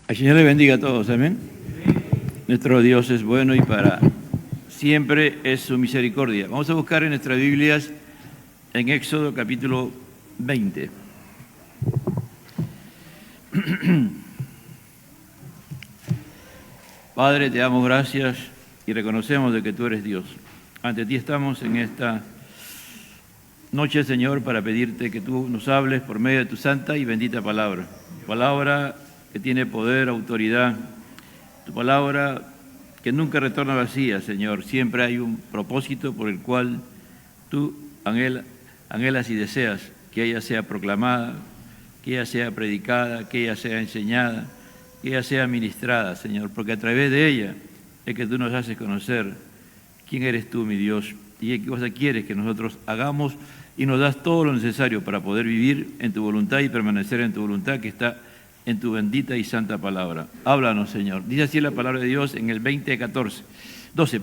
El Señor le bendiga a todos, amén. Nuestro Dios es bueno y para siempre es su misericordia. Vamos a buscar en nuestras Biblias en Éxodo capítulo 20. Padre, te damos gracias y reconocemos de que tú eres Dios. Ante ti estamos en esta noche, Señor, para pedirte que tú nos hables por medio de tu santa y bendita palabra. Palabra que tiene poder, autoridad. Tu palabra que nunca retorna vacía, Señor. Siempre hay un propósito por el cual tú anhelas y deseas que ella sea proclamada, que ella sea predicada, que ella sea enseñada, que ella sea ministrada, Señor, porque a través de ella es que tú nos haces conocer quién eres tú, mi Dios, y qué cosa quieres que nosotros hagamos y nos das todo lo necesario para poder vivir en tu voluntad y permanecer en tu voluntad que está en tu bendita y santa palabra. Háblanos, Señor. Dice así la palabra de Dios en el 12.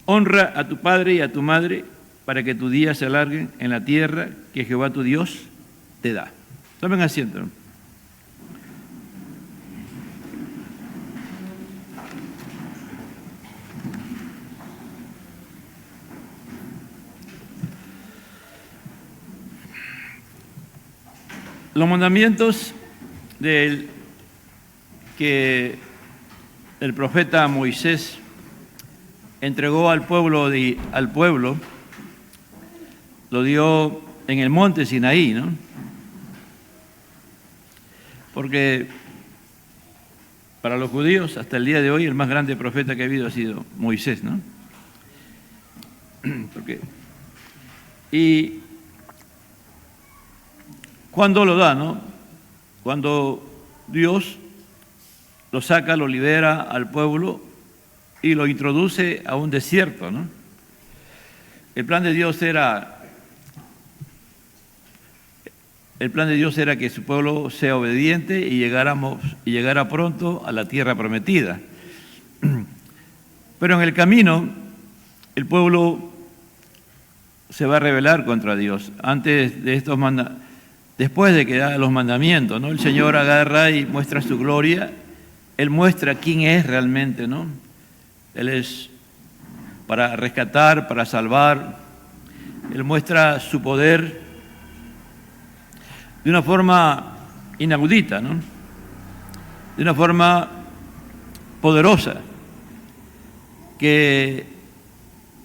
Honra a tu padre y a tu madre para que tus días se alarguen en la tierra que Jehová tu Dios te da. Tomen asiento. Los mandamientos que el profeta Moisés entregó al pueblo, lo dio en el monte Sinaí, ¿no? Porque para los judíos, hasta el día de hoy, el más grande profeta que ha habido ha sido Moisés, ¿no? Y cuando lo da, ¿no? Cuando Dios lo saca, lo libera al pueblo y lo introduce a un desierto, ¿no? El plan de Dios era que su pueblo sea obediente y llegara pronto a la tierra prometida. Pero en el camino, el pueblo se va a rebelar contra Dios. Después de que da los mandamientos, ¿no? El Señor agarra y muestra su gloria. Él muestra quién es realmente, ¿no? Él es para rescatar, para salvar. Él muestra su poder de una forma inaudita, ¿no? De una forma poderosa, que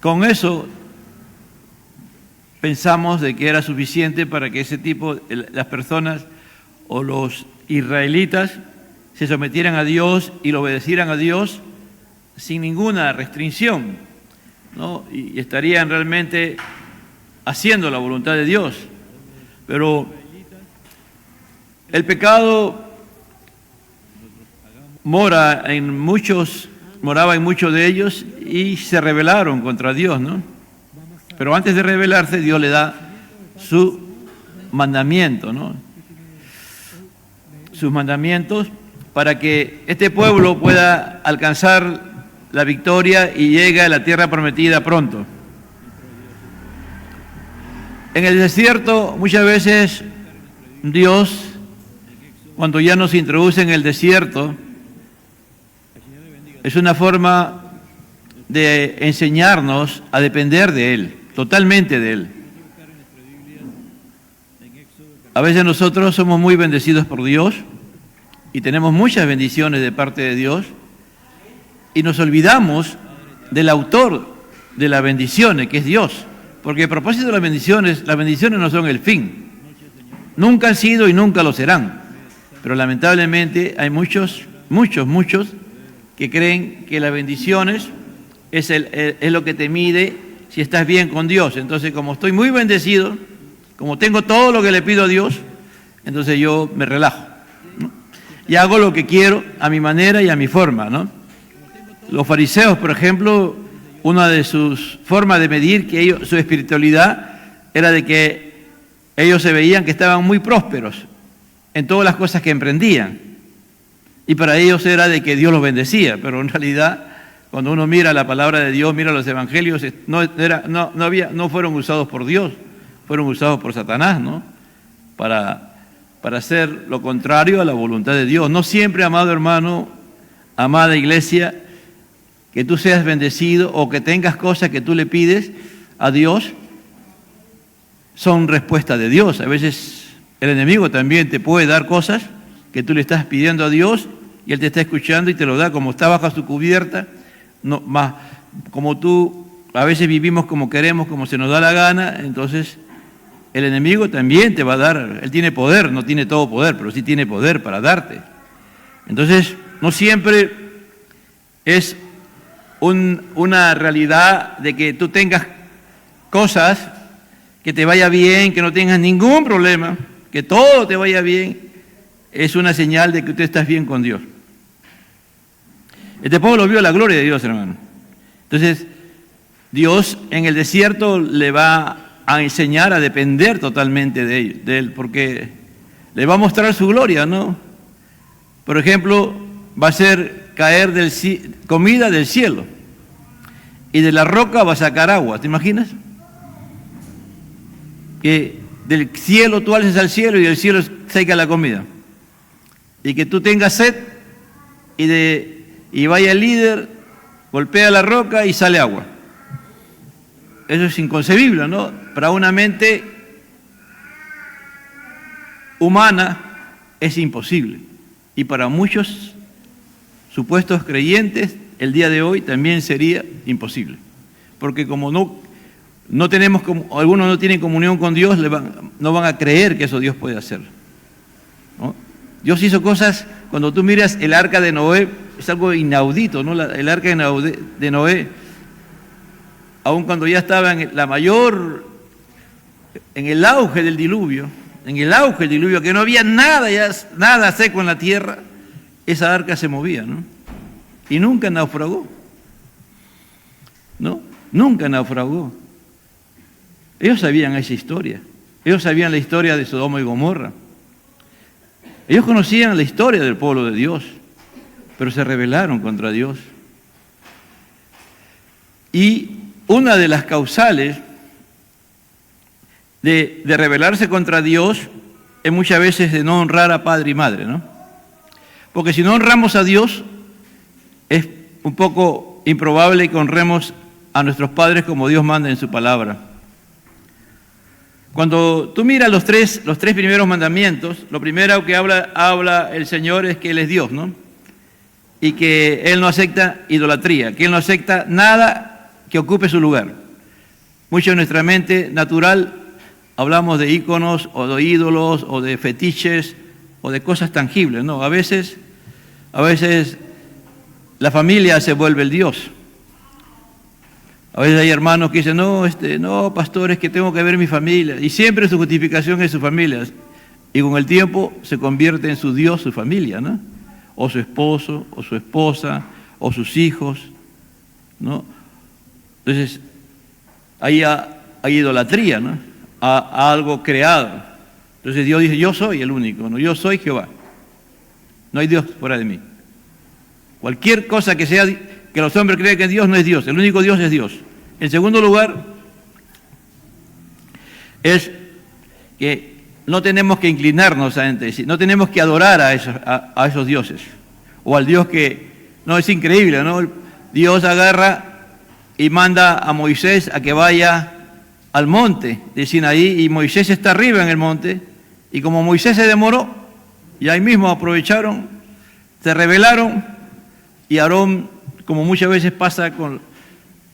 con eso pensamos de que era suficiente para que las personas o los israelitas se sometieran a Dios y lo obedecieran a Dios sin ninguna restricción, ¿no? Y estarían realmente haciendo la voluntad de Dios. Pero el pecado moraba en muchos de ellos y se rebelaron contra Dios, ¿no? Pero antes de rebelarse, Dios le da su mandamiento, ¿no? Sus mandamientos para que este pueblo pueda alcanzar la victoria y llegue a la tierra prometida pronto. En el desierto, muchas veces Dios, cuando ya nos introduce en el desierto, es una forma de enseñarnos a depender de Él, totalmente de Él. A veces nosotros somos muy bendecidos por Dios y tenemos muchas bendiciones de parte de Dios y nos olvidamos del autor de las bendiciones, que es Dios. Porque a propósito de las bendiciones no son el fin. Nunca han sido y nunca lo serán. Pero lamentablemente hay muchos que creen que las bendiciones es lo que te mide si estás bien con Dios. Entonces, como estoy muy bendecido, como tengo todo lo que le pido a Dios, entonces yo me relajo, ¿no? Y hago lo que quiero a mi manera y a mi forma, ¿no? Los fariseos, por ejemplo, una de sus formas de medir su espiritualidad era de que ellos se veían que estaban muy prósperos en todas las cosas que emprendían. Y para ellos era de que Dios los bendecía, pero en realidad, cuando uno mira la palabra de Dios, mira los evangelios, no fueron usados por Dios, fueron usados por Satanás, ¿no? Para para hacer lo contrario a la voluntad de Dios. No siempre, amado hermano, amada iglesia, que tú seas bendecido o que tengas cosas que tú le pides a Dios, son respuesta de Dios. A veces el enemigo también te puede dar cosas que tú le estás pidiendo a Dios y Él te está escuchando y te lo da como está bajo su cubierta, no, más, como tú a veces vivimos como queremos, como se nos da la gana, entonces el enemigo también te va a dar. Él tiene poder, no tiene todo poder, pero sí tiene poder para darte. Entonces, no siempre es una realidad de que tú tengas cosas, que te vaya bien, que no tengas ningún problema, que todo te vaya bien, es una señal de que tú estás bien con Dios. Este pueblo vio la gloria de Dios, hermano. Entonces, Dios en el desierto le va a enseñar a depender totalmente de Él, porque le va a mostrar su gloria, ¿no? Por ejemplo, va a hacer caer comida del cielo y de la roca va a sacar agua, ¿te imaginas? Que del cielo tú alces al cielo y del cielo seca la comida. Y que tú tengas sed y vaya el líder, golpea la roca y sale agua. Eso es inconcebible, ¿no? Para una mente humana es imposible. Y para muchos supuestos creyentes, el día de hoy también sería imposible. Porque como no tenemos, algunos no tienen comunión con Dios, no van a creer que eso Dios puede hacer, ¿no? Dios hizo cosas, cuando tú miras el arca de Noé, es algo inaudito, ¿no? El arca de Noé, aun cuando ya estaba en el auge del diluvio, que no había nada seco en la tierra, esa arca se movía, ¿no? Y nunca naufragó, ¿no? Nunca naufragó. Ellos sabían esa historia. Ellos sabían la historia de Sodoma y Gomorra. Ellos conocían la historia del pueblo de Dios, pero se rebelaron contra Dios. Y una de las causales de rebelarse contra Dios es muchas veces de no honrar a padre y madre, ¿no? Porque si no honramos a Dios, es un poco improbable que honremos a nuestros padres como Dios manda en su palabra. Cuando tú miras los tres primeros mandamientos, lo primero que habla el Señor es que Él es Dios, ¿no? Y que Él no acepta idolatría, que Él no acepta nada que ocupe su lugar. Mucho en nuestra mente natural hablamos de íconos o de ídolos o de fetiches o de cosas tangibles, ¿no? A veces la familia se vuelve el Dios. A veces hay hermanos que dicen, no, pastor, es que tengo que ver mi familia. Y siempre su justificación es su familia. Y con el tiempo se convierte en su Dios, su familia, ¿no? O su esposo, o su esposa, o sus hijos, ¿no? Entonces, hay idolatría, ¿no? A algo creado. Entonces Dios dice, yo soy el único, ¿no? Yo soy Jehová. No hay Dios fuera de mí. Cualquier cosa que sea que los hombres crean que es Dios, no es Dios. El único Dios es Dios. En segundo lugar, es que no tenemos que inclinarnos a entre sí, no tenemos que adorar a esos dioses, o al Dios que, no, es increíble, ¿no? Dios agarra y manda a Moisés a que vaya al monte de Sinaí, y Moisés está arriba en el monte, y como Moisés se demoró, y ahí mismo aprovecharon, se rebelaron, y Aarón, como muchas veces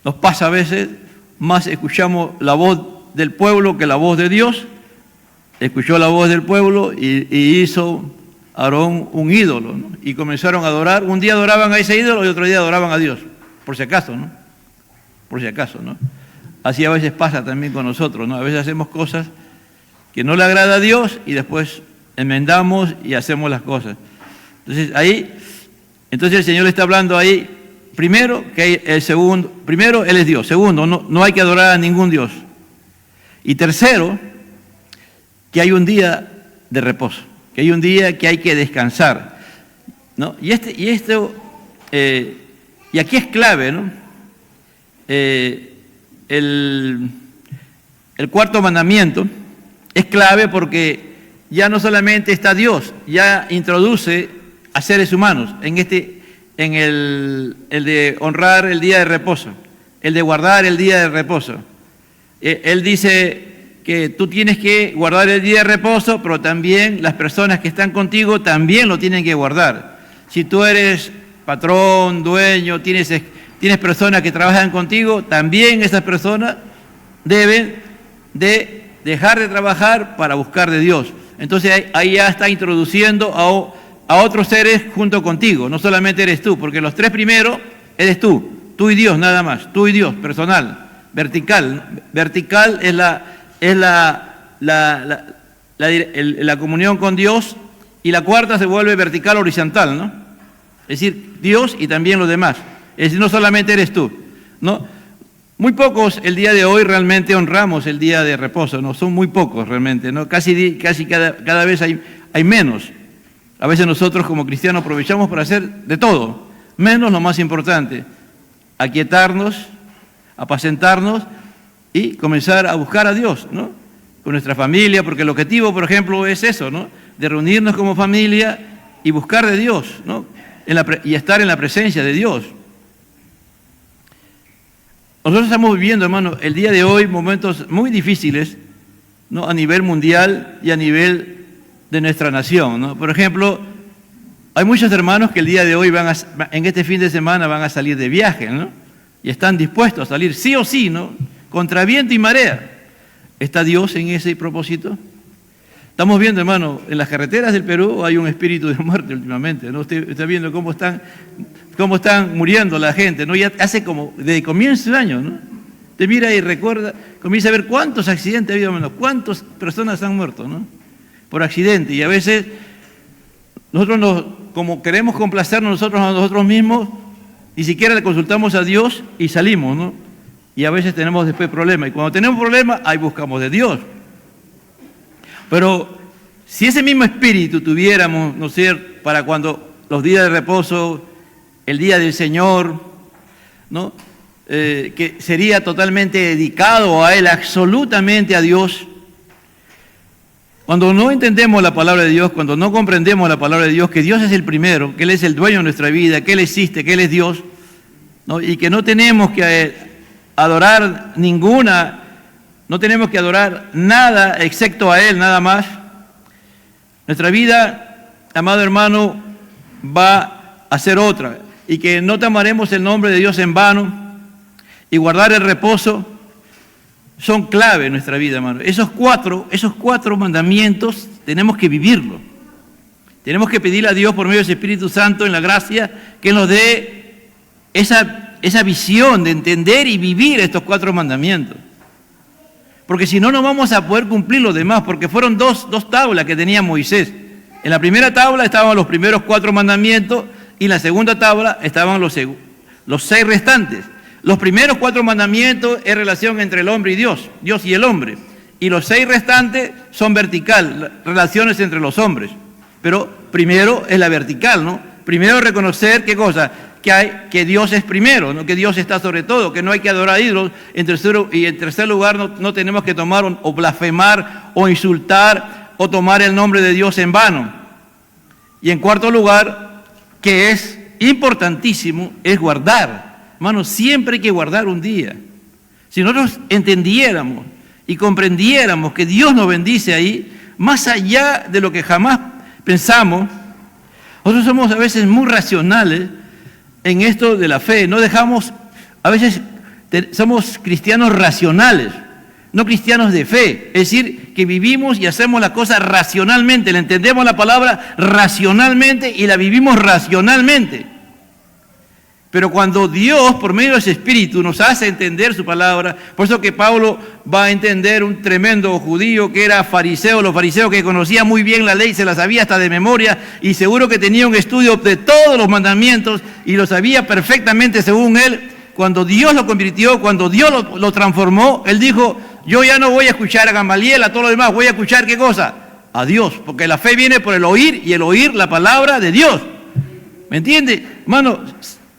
nos pasa a veces, más escuchamos la voz del pueblo que la voz de Dios. Escuchó la voz del pueblo y hizo Aarón un ídolo, ¿no? Y comenzaron a adorar. Un día adoraban a ese ídolo y otro día adoraban a Dios, por si acaso, ¿no? Por si acaso, ¿no? Así a veces pasa también con nosotros, ¿no? A veces hacemos cosas que no le agrada a Dios y después enmendamos y hacemos las cosas. Entonces el Señor está hablando ahí. Primero, primero, Él es Dios. Segundo, no hay que adorar a ningún Dios. Y tercero, que hay un día de reposo, que hay un día que hay que descansar, ¿no? Y aquí es clave, ¿no? El cuarto mandamiento es clave porque ya no solamente está Dios, ya introduce a seres humanos en el de honrar el día de reposo, el de guardar el día de reposo. Él dice que tú tienes que guardar el día de reposo, pero también las personas que están contigo también lo tienen que guardar. Si tú eres patrón, dueño, tienes personas que trabajan contigo, también esas personas deben de dejar de trabajar para buscar de Dios. Entonces ahí ya está introduciendo a otros seres junto contigo, no solamente eres tú, porque los tres primeros eres tú y Dios nada más, tú y Dios, personal, vertical. Vertical es la comunión con Dios, y la cuarta se vuelve vertical horizontal, ¿no? Es decir, Dios y también los demás. Es decir, no solamente eres tú, ¿no? Muy pocos el día de hoy realmente honramos el día de reposo, ¿no? Son muy pocos realmente, ¿no? Casi cada vez hay menos. A veces nosotros como cristianos aprovechamos para hacer de todo, menos lo más importante, aquietarnos, apacentarnos y comenzar a buscar a Dios, ¿no? Con nuestra familia, porque el objetivo, por ejemplo, es eso, ¿no? De reunirnos como familia y buscar de Dios, ¿no? Y estar en la presencia de Dios. Nosotros estamos viviendo, hermano, el día de hoy momentos muy difíciles, ¿no? A nivel mundial y a nivel de nuestra nación, ¿no? Por ejemplo, hay muchos hermanos que el día de hoy en este fin de semana van a salir de viaje, ¿no? Y están dispuestos a salir sí o sí, ¿no? Contra viento y marea. ¿Está Dios en ese propósito? Estamos viendo, hermano, en las carreteras del Perú hay un espíritu de muerte últimamente, ¿no? Usted está viendo cómo están muriendo la gente, ¿no? Ya hace como, desde comienzo del año, ¿no? Usted mira y recuerda, comienza a ver cuántos accidentes ha habido, hermano, cuántas personas han muerto, ¿no? Por accidente. Y a veces nosotros como queremos complacernos nosotros a nosotros mismos, ni siquiera le consultamos a Dios y salimos, ¿no? Y a veces tenemos después problemas. Y cuando tenemos problemas, ahí buscamos de Dios. Pero si ese mismo espíritu tuviéramos, ¿no es cierto?, para cuando los días de reposo, el día del Señor, ¿no?, que sería totalmente dedicado a Él, absolutamente a Dios. Cuando no entendemos la palabra de Dios, cuando no comprendemos la palabra de Dios, que Dios es el primero, que Él es el dueño de nuestra vida, que Él existe, que Él es Dios, ¿no?, y que no tenemos que adorar no tenemos que adorar nada excepto a Él, nada más. Nuestra vida, amado hermano, va a ser otra. Y que no tomaremos el nombre de Dios en vano. Y guardar el reposo son clave en nuestra vida, hermano. Esos cuatro mandamientos tenemos que vivirlos. Tenemos que pedirle a Dios por medio del Espíritu Santo en la gracia que nos dé esa visión de entender y vivir estos 4 mandamientos. Porque si no, no vamos a poder cumplir los demás, porque fueron dos tablas que tenía Moisés. En la primera tabla estaban los primeros 4 mandamientos y en la segunda tabla estaban los 6 restantes. Los primeros 4 mandamientos es relación entre el hombre y Dios y el hombre. Y los 6 restantes son vertical, relaciones entre los hombres. Pero primero es la vertical, ¿no? Primero reconocer, ¿qué cosa? Que Dios es primero, ¿no? Que Dios está sobre todo, que no hay que adorar a ídolos. En tercer lugar, no tenemos que tomar o blasfemar o insultar o tomar el nombre de Dios en vano. Y en cuarto lugar, que es importantísimo, es guardar. Hermanos, siempre hay que guardar un día. Si nosotros entendiéramos y comprendiéramos que Dios nos bendice ahí, más allá de lo que jamás pensamos, nosotros somos a veces muy racionales en esto de la fe. No dejamos, a veces somos cristianos racionales, no cristianos de fe. Es decir, que vivimos y hacemos las cosas racionalmente, le entendemos la palabra racionalmente y la vivimos racionalmente. Pero cuando Dios, por medio de ese Espíritu, nos hace entender su palabra, por eso que Pablo va a entender un tremendo judío que era fariseo, los fariseos que conocían muy bien la ley, se la sabía hasta de memoria, y seguro que tenía un estudio de todos los mandamientos, y lo sabía perfectamente según él. Cuando Dios lo convirtió, cuando Dios lo transformó, él dijo, yo ya no voy a escuchar a Gamaliel, a todos los demás, voy a escuchar ¿qué cosa? A Dios, porque la fe viene por el oír, y el oír la palabra de Dios. ¿Me entiende? Hermano,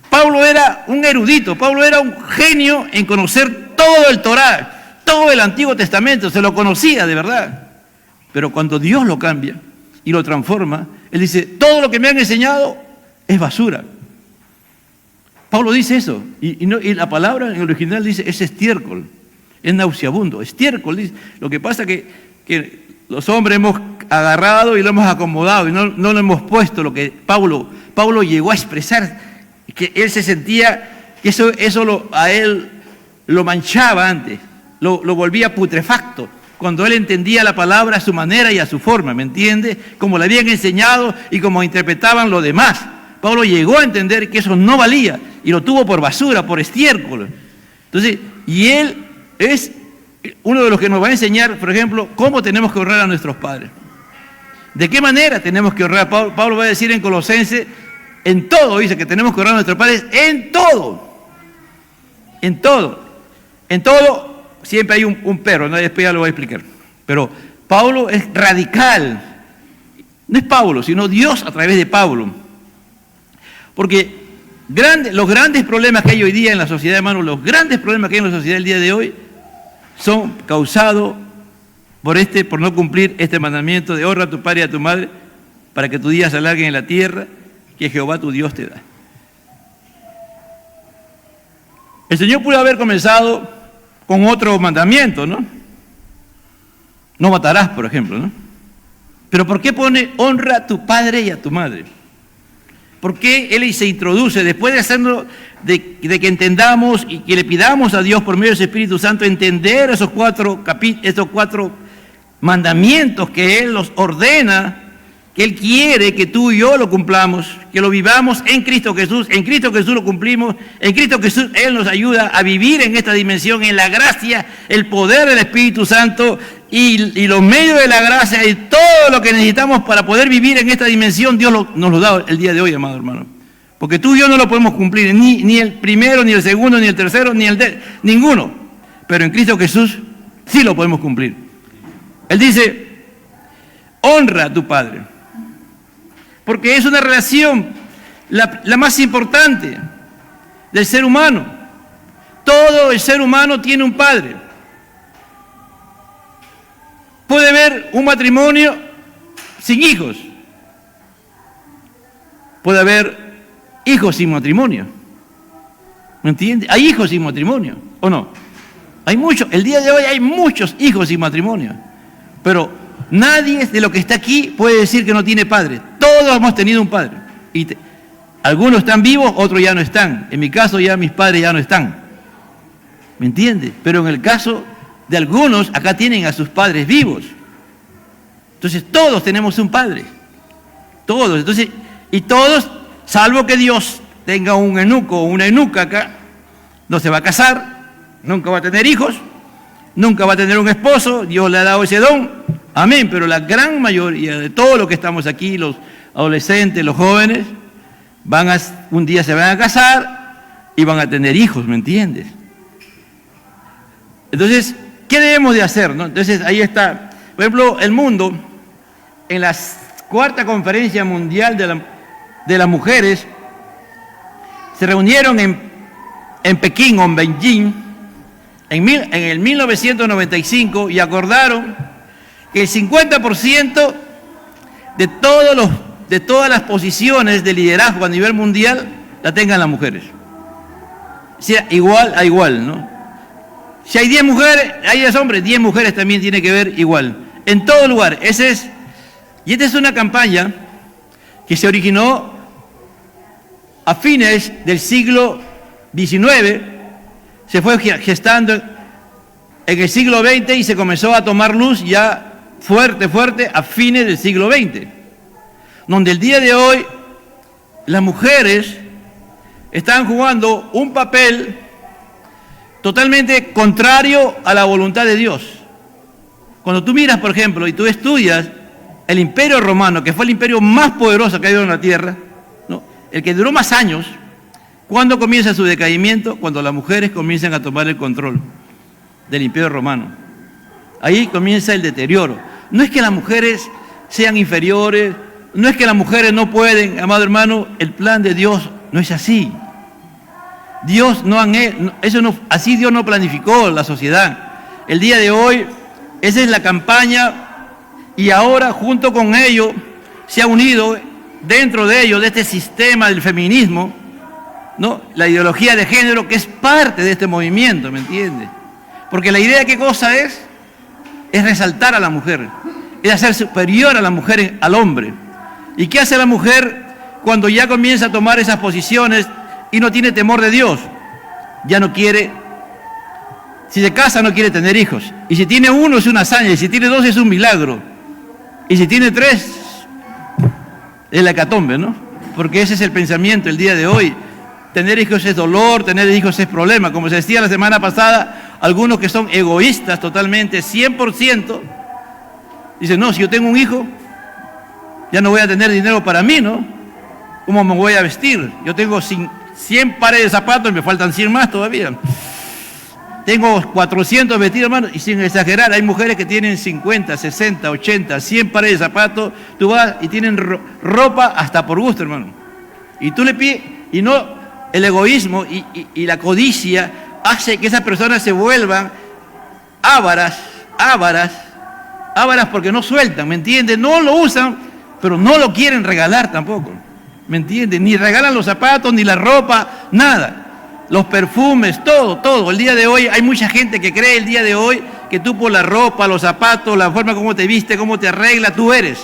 Pablo era un erudito, Pablo era un genio en conocer todo el Torá, todo el Antiguo Testamento, se lo conocía de verdad. Pero cuando Dios lo cambia y lo transforma, Él dice, todo lo que me han enseñado es basura. Pablo dice eso, y la palabra en el original dice, es estiércol, es nauseabundo, estiércol. Dice. Lo que pasa es que los hombres hemos agarrado y lo hemos acomodado y no lo hemos puesto lo que Pablo llegó a expresar, que él se sentía que eso a él lo manchaba antes, lo volvía putrefacto, cuando él entendía la palabra a su manera y a su forma, ¿me entiende? Como le habían enseñado y como interpretaban los demás. Pablo llegó a entender que eso no valía y lo tuvo por basura, por estiércol. Entonces, y él es uno de los que nos va a enseñar, por ejemplo, cómo tenemos que honrar a nuestros padres. ¿De qué manera tenemos que honrar? Pablo va a decir en Colosenses, en todo, dice que tenemos que honrar a nuestros padres, en todo. En todo. En todo siempre hay un pero, ¿no? Después ya lo voy a explicar. Pero Pablo es radical. No es Pablo, sino Dios a través de Pablo. Porque los grandes problemas que hay hoy día en la sociedad, hermanos, los grandes problemas que hay en la sociedad el día de hoy son causados por no cumplir este mandamiento de honra a tu padre y a tu madre para que tus días se alarguen en la tierra que Jehová tu Dios te da. El Señor pudo haber comenzado con otro mandamiento, ¿no? No matarás, por ejemplo, ¿no? Pero ¿por qué pone honra a tu padre y a tu madre? ¿Por qué Él se introduce, después de hacerlo, de que entendamos y que le pidamos a Dios por medio de su Espíritu Santo entender estos cuatro mandamientos que Él los ordena, que Él quiere que tú y yo lo cumplamos, que lo vivamos en Cristo Jesús lo cumplimos, en Cristo Jesús Él nos ayuda a vivir en esta dimensión, en la gracia, el poder del Espíritu Santo y los medios de la gracia y todo lo que necesitamos para poder vivir en esta dimensión, Dios nos lo da el día de hoy, amado hermano. Porque tú y yo no lo podemos cumplir, ni el primero, ni el segundo, ni el tercero, ninguno. Pero en Cristo Jesús sí lo podemos cumplir. Él dice, honra a tu padre. Porque es una relación la más importante del ser humano. Todo el ser humano tiene un padre. Puede haber un matrimonio sin hijos. Puede haber hijos sin matrimonio. ¿Me entiende? Hay hijos sin matrimonio, ¿o no? Hay muchos, el día de hoy hay muchos hijos sin matrimonio. Pero nadie de los que está aquí puede decir que no tiene padre. Todos hemos tenido un padre. Algunos están vivos, otros ya no están. En mi caso ya mis padres ya no están. ¿Me entiende? Pero en el caso de algunos, acá tienen a sus padres vivos. Entonces todos tenemos un padre. Todos. Entonces, y todos, salvo que Dios tenga un eunuco o una eunuca acá, no se va a casar, nunca va a tener hijos, nunca va a tener un esposo, Dios le ha dado ese don, amén, pero la gran mayoría de todos los que estamos aquí, los adolescentes, los jóvenes, un día se van a casar y van a tener hijos, ¿me entiendes? Entonces, ¿qué debemos de hacer, no? Entonces, ahí está, por ejemplo, el mundo, en la cuarta conferencia mundial de las mujeres, se reunieron en Pekín o en Beijing, en el 1995 y acordaron que el 50% de todas las posiciones de liderazgo a nivel mundial la tengan las mujeres. O sea, igual a igual, ¿no? Si hay 10 mujeres, hay 10 hombres, 10 mujeres también tiene que ver igual. En todo lugar. Y esta es una campaña que se originó a fines del siglo XIX, se fue gestando en el siglo XX y se comenzó a tomar luz ya fuerte a fines del siglo XX, donde el día de hoy las mujeres están jugando un papel totalmente contrario a la voluntad de Dios. Cuando tú miras, por ejemplo, y tú estudias el Imperio Romano, que fue el imperio más poderoso que ha habido en la tierra, ¿no? El que duró más años, ¿cuándo comienza su decaimiento? Cuando las mujeres comienzan a tomar el control del Imperio Romano. Ahí comienza el deterioro. No es que las mujeres sean inferiores, no es que las mujeres no pueden, amado hermano, el plan de Dios no es así. Así Dios no planificó la sociedad. El día de hoy, esa es la campaña y ahora junto con ello se ha unido dentro de ello, de este sistema del feminismo, ¿no?, la ideología de género, que es parte de este movimiento, ¿me entiendes? Porque la idea, ¿qué cosa es? Es resaltar a la mujer, es hacer superior a la mujer al hombre. ¿Y qué hace la mujer cuando ya comienza a tomar esas posiciones y no tiene temor de Dios? Ya no quiere, si se casa no quiere tener hijos, y si tiene uno es una hazaña, y si tiene dos es un milagro, y si tiene tres es la hecatombe, ¿no? Porque ese es el pensamiento el día de hoy. Tener hijos es dolor, tener hijos es problema. Como se decía la semana pasada, algunos que son egoístas totalmente, 100%, dicen, no, si yo tengo un hijo, ya no voy a tener dinero para mí, ¿no? ¿Cómo me voy a vestir? Yo tengo 100 pares de zapatos y me faltan 100 más todavía. Tengo 400 vestidos, hermano, y sin exagerar, hay mujeres que tienen 50, 60, 80, 100 pares de zapatos, tú vas y tienen ropa hasta por gusto, hermano. Y tú le pides, y no, el egoísmo y la codicia hace que esas personas se vuelvan ávaras porque no sueltan, ¿me entiendes? No lo usan, pero no lo quieren regalar tampoco, ¿me entiendes? Ni regalan los zapatos, ni la ropa, nada. Los perfumes, todo. El día de hoy hay mucha gente que cree el día de hoy que tú por la ropa, los zapatos, la forma como te viste, cómo te arreglas, tú eres.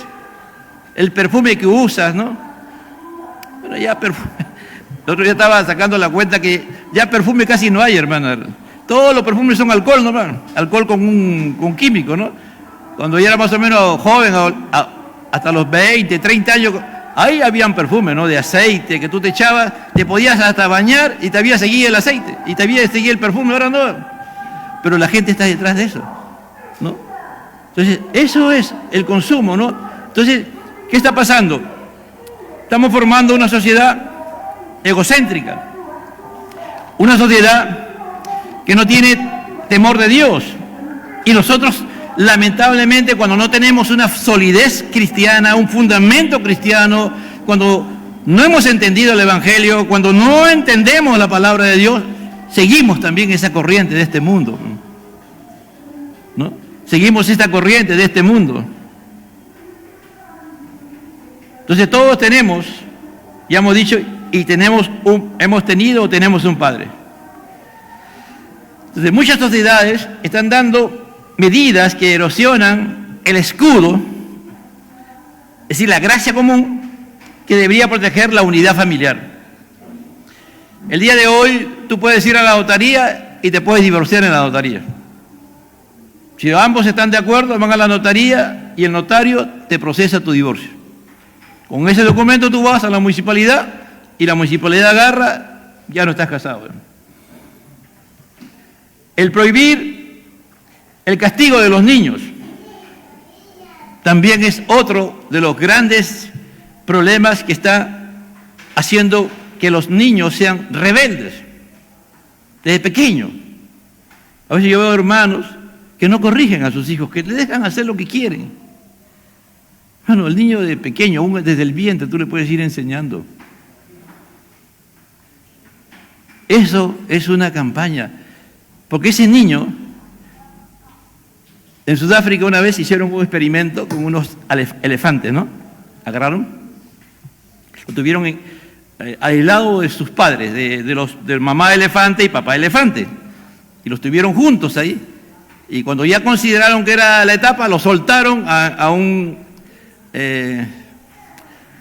El perfume que usas, ¿no? Bueno, ya perfume. El otro día estaba sacando la cuenta que ya perfume casi no hay, hermano. Todos los perfumes son alcohol, ¿no, hermano? Alcohol con químico, ¿no? Cuando yo era más o menos joven, hasta los 20, 30 años, ahí habían perfumes, ¿no?, de aceite, que tú te echabas, te podías hasta bañar y te había seguido el aceite, y te había seguido el perfume, ahora no. Pero la gente está detrás de eso, ¿no? Entonces, eso es el consumo, ¿no? Entonces, ¿qué está pasando? Estamos formando una sociedad egocéntrica, una sociedad que no tiene temor de Dios. Y nosotros, lamentablemente, cuando no tenemos una solidez cristiana, un fundamento cristiano, cuando no hemos entendido el Evangelio, cuando no entendemos la palabra de Dios, seguimos también esa corriente de este mundo, ¿no? Seguimos esta corriente de este mundo. Entonces todos tenemos, ya hemos dicho, y hemos tenido o tenemos un padre. Entonces muchas sociedades están dando medidas que erosionan el escudo, es decir, la gracia común que debería proteger la unidad familiar. El día de hoy tú puedes ir a la notaría y te puedes divorciar en la notaría. Si ambos están de acuerdo, van a la notaría y el notario te procesa tu divorcio. Con ese documento tú vas a la municipalidad y la municipalidad agarra, ya no estás casado. El prohibir el castigo de los niños también es otro de los grandes problemas que está haciendo que los niños sean rebeldes desde pequeños. A veces yo veo hermanos que no corrigen a sus hijos, que le dejan hacer lo que quieren. Bueno, el niño de pequeño, aún desde el vientre, tú le puedes ir enseñando. Eso es una campaña, porque ese niño, en Sudáfrica una vez hicieron un experimento con unos elefantes, ¿no? Agarraron, lo tuvieron aislado de sus padres, de mamá elefante y papá elefante, y los tuvieron juntos ahí. Y cuando ya consideraron que era la etapa, los soltaron a un, no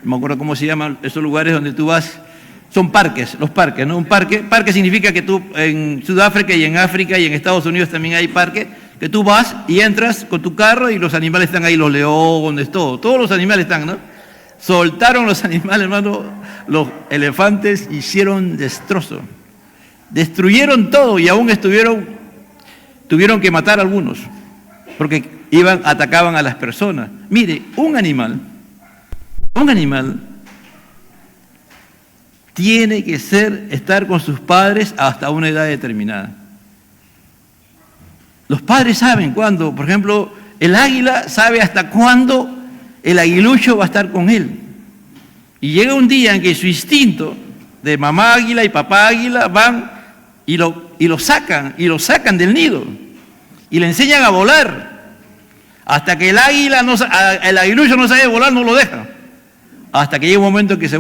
me acuerdo cómo se llaman esos lugares donde tú vas, son parques, los parques, ¿no? Un parque significa que tú en Sudáfrica y en África y en Estados Unidos también hay parques, que tú vas y entras con tu carro y los animales están ahí, los leones, todos los animales están, ¿no? Soltaron los animales, hermano, los elefantes hicieron destrozo, destruyeron todo y aún tuvieron que matar a algunos, porque atacaban a las personas. Mire, un animal tiene que estar con sus padres hasta una edad determinada. Los padres saben cuándo, por ejemplo, el águila sabe hasta cuándo el aguilucho va a estar con él. Y llega un día en que su instinto de mamá águila y papá águila van y lo sacan del nido y le enseñan a volar. Hasta que el águila, el aguilucho no sabe volar, no lo deja. Hasta que llega un momento que se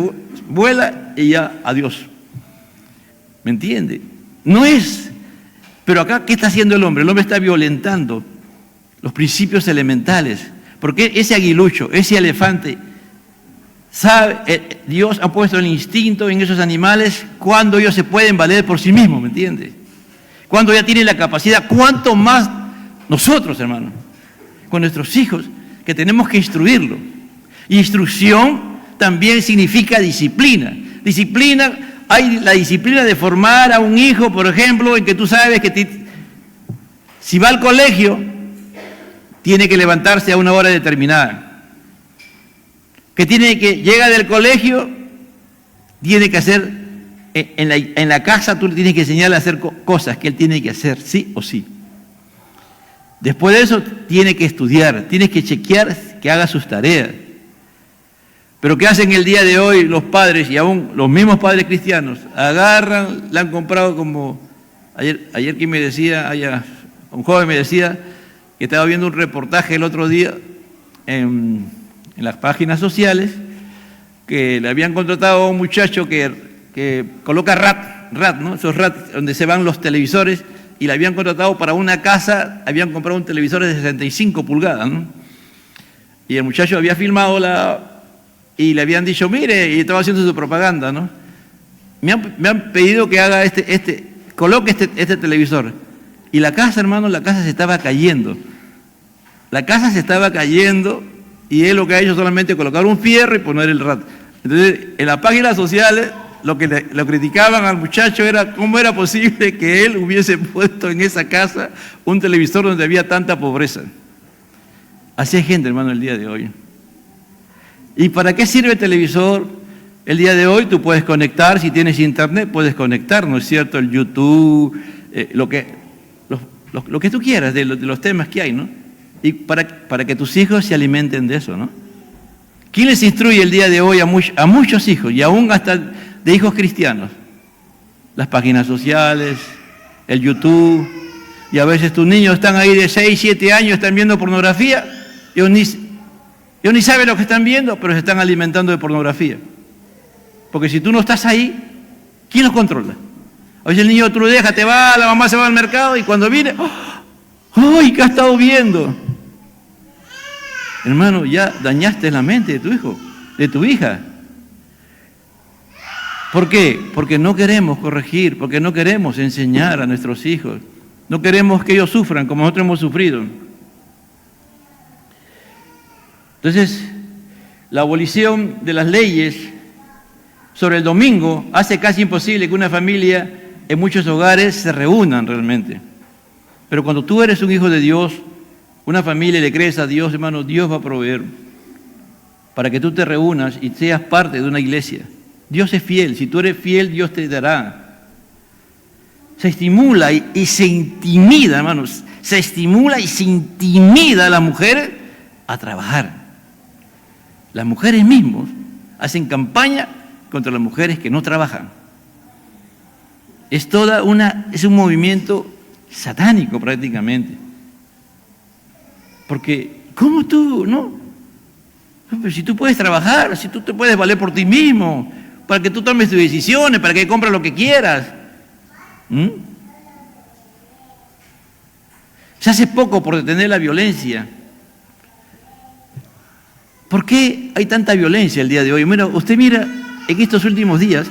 vuela y ya, adiós. ¿Me entiende? No es. Pero acá, ¿qué está haciendo el hombre? El hombre está violentando los principios elementales. Porque ese aguilucho, ese elefante, sabe, Dios ha puesto el instinto en esos animales cuando ellos se pueden valer por sí mismos, ¿me entiende? Cuando ya tienen la capacidad, cuánto más nosotros, hermano, con nuestros hijos, que tenemos que instruirlo. Instrucción también significa disciplina. Disciplina, hay la disciplina de formar a un hijo, por ejemplo, en que tú sabes que si va al colegio, tiene que levantarse a una hora determinada. Que llega del colegio, tiene que hacer, en la casa tú le tienes que enseñarle a hacer cosas que él tiene que hacer, sí o sí. Después de eso, tiene que estudiar, tienes que chequear que haga sus tareas. Pero ¿qué hacen el día de hoy los padres, y aún los mismos padres cristianos? Agarran, la han comprado como, ayer quien me decía, un joven me decía que estaba viendo un reportaje el otro día en las páginas sociales, que le habían contratado a un muchacho que coloca RAT, ¿no? Esos RAT donde se van los televisores, y le habían contratado para una casa, habían comprado un televisor de 65 pulgadas, ¿no? Y el muchacho había filmado y le habían dicho, mire, y estaba haciendo su propaganda, ¿no? Me han pedido que haga coloque este televisor. Y la casa, hermano, la casa se estaba cayendo. La casa se estaba cayendo y él lo que ha hecho es solamente colocar un fierro y poner el RAT. Entonces, en las páginas sociales, lo que lo criticaban al muchacho era cómo era posible que él hubiese puesto en esa casa un televisor donde había tanta pobreza. Así hay gente, hermano, el día de hoy. ¿Y para qué sirve el televisor? El día de hoy tú puedes conectar, si tienes internet, puedes conectar, ¿no es cierto? El YouTube, lo que tú quieras de los temas que hay, ¿no? Y para que tus hijos se alimenten de eso, ¿no? ¿Quién les instruye el día de hoy a muchos hijos, y aún hasta de hijos cristianos? Las páginas sociales, el YouTube, y a veces tus niños están ahí de 6, 7 años, están viendo pornografía, ellos ni saben lo que están viendo, pero se están alimentando de pornografía. Porque si tú no estás ahí, ¿quién los controla? A veces el niño tú lo dejas, la mamá se va al mercado y cuando viene, ¡ay, qué ha estado viendo! Hermano, ya dañaste la mente de tu hijo, de tu hija. ¿Por qué? Porque no queremos corregir, porque no queremos enseñar a nuestros hijos. No queremos que ellos sufran como nosotros hemos sufrido. Entonces, la abolición de las leyes sobre el domingo hace casi imposible que una familia en muchos hogares se reúnan realmente. Pero cuando tú eres un hijo de Dios, una familia, le crees a Dios, hermano, Dios va a proveer para que tú te reúnas y seas parte de una iglesia. Dios es fiel, si tú eres fiel, Dios te dará. Se estimula y se intimida, hermanos, se estimula y se intimida a las mujeres a trabajar. Las mujeres mismas hacen campaña contra las mujeres que no trabajan. Es un movimiento satánico prácticamente. Porque, ¿cómo tú, no? Pero si tú puedes trabajar, si tú te puedes valer por ti mismo, para que tú tomes tus decisiones, para que compres lo que quieras. Se hace poco por detener la violencia. ¿Por qué hay tanta violencia el día de hoy? Mira, usted mira en estos últimos días,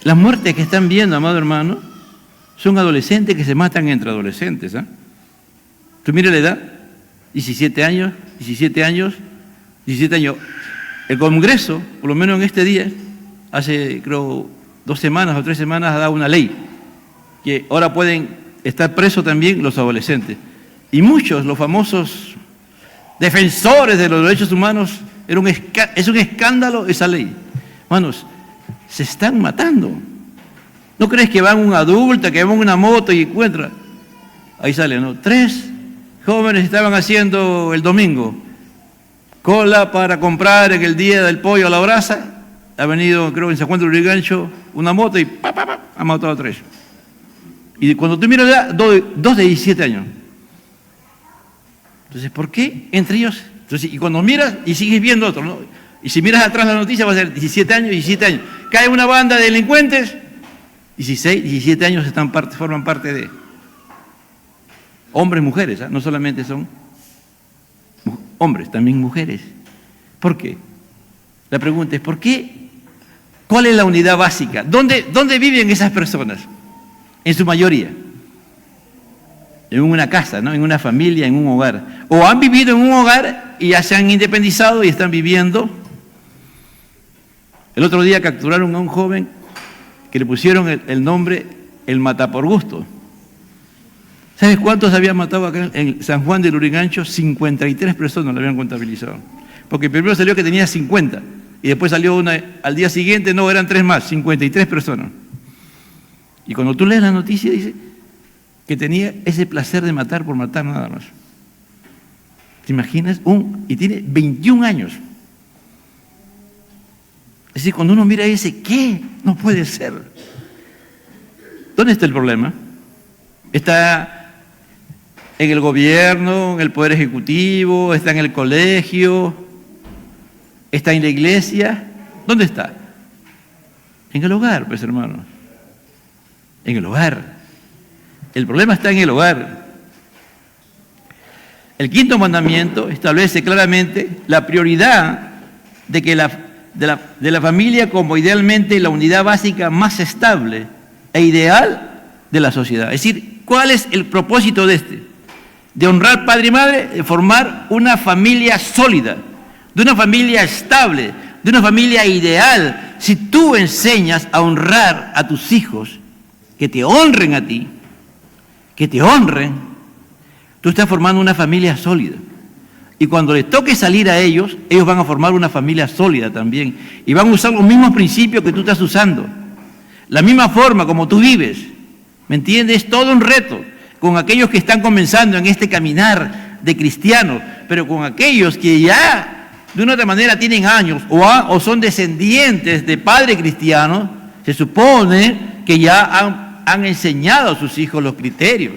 las muertes que están viendo, amado hermano, son adolescentes que se matan entre adolescentes. Tú mira la edad, 17 años. El Congreso, por lo menos en este día, hace creo 2 semanas o 3 semanas, ha dado una ley que ahora pueden estar presos también los adolescentes. Y muchos, los famosos defensores de los derechos humanos, es un escándalo esa ley. Hermanos, se están matando. ¿No crees que van un adulto, que van en una moto y encuentra? Ahí sale, ¿no? 3 jóvenes estaban haciendo el domingo cola para comprar en el día del pollo a la brasa. Ha venido, creo, en San Juan de Lurigancho, una moto y ha matado a 3. Y cuando tú miras, 2 de 17 años. Entonces, ¿por qué entre ellos? Entonces, y cuando miras y sigues viendo otro, ¿no? Y si miras atrás la noticia va a ser 17 años, 17 años. Cae una banda de delincuentes, 16, 17 años forman parte de hombres, mujeres, ¿eh? No solamente son hombres, también mujeres. ¿Por qué? La pregunta es, ¿por qué? ¿Cuál es la unidad básica? ¿Dónde viven esas personas? En su mayoría. En una casa, ¿no? En una familia, en un hogar. O han vivido en un hogar y ya se han independizado y están viviendo. El otro día capturaron a un joven que le pusieron el nombre El Mata por Gusto. ¿Sabes cuántos habían matado acá en San Juan del Lurigancho? 53 personas lo habían contabilizado. Porque primero salió que tenía 50 y después salió una al día siguiente, no, eran 3 más, 53 personas. Y cuando tú lees la noticia dice que tenía ese placer de matar por matar nada más. ¿Te imaginas? Y tiene 21 años. Es decir, cuando uno mira y dice, ¿qué? No puede ser. ¿Dónde está el problema? ¿Está en el gobierno, en el poder ejecutivo, está en el colegio, está en la iglesia? ¿Dónde está? En el hogar, pues hermanos. En el hogar. El problema está en el hogar. El quinto mandamiento establece claramente la prioridad de la familia como idealmente la unidad básica más estable e ideal de la sociedad. Es decir, ¿cuál es el propósito de este? De honrar padre y madre, de formar una familia sólida, de una familia estable, de una familia ideal. Si tú enseñas a honrar a tus hijos, que te honren a ti, que te honren, tú estás formando una familia sólida. Y cuando les toque salir a ellos, ellos van a formar una familia sólida también. Y van a usar los mismos principios que tú estás usando. La misma forma como tú vives. ¿Me entiendes? Es todo un reto con aquellos que están comenzando en este caminar de cristianos, pero con aquellos que ya de una otra manera tienen años o son descendientes de padres cristianos, se supone que ya han enseñado a sus hijos los criterios.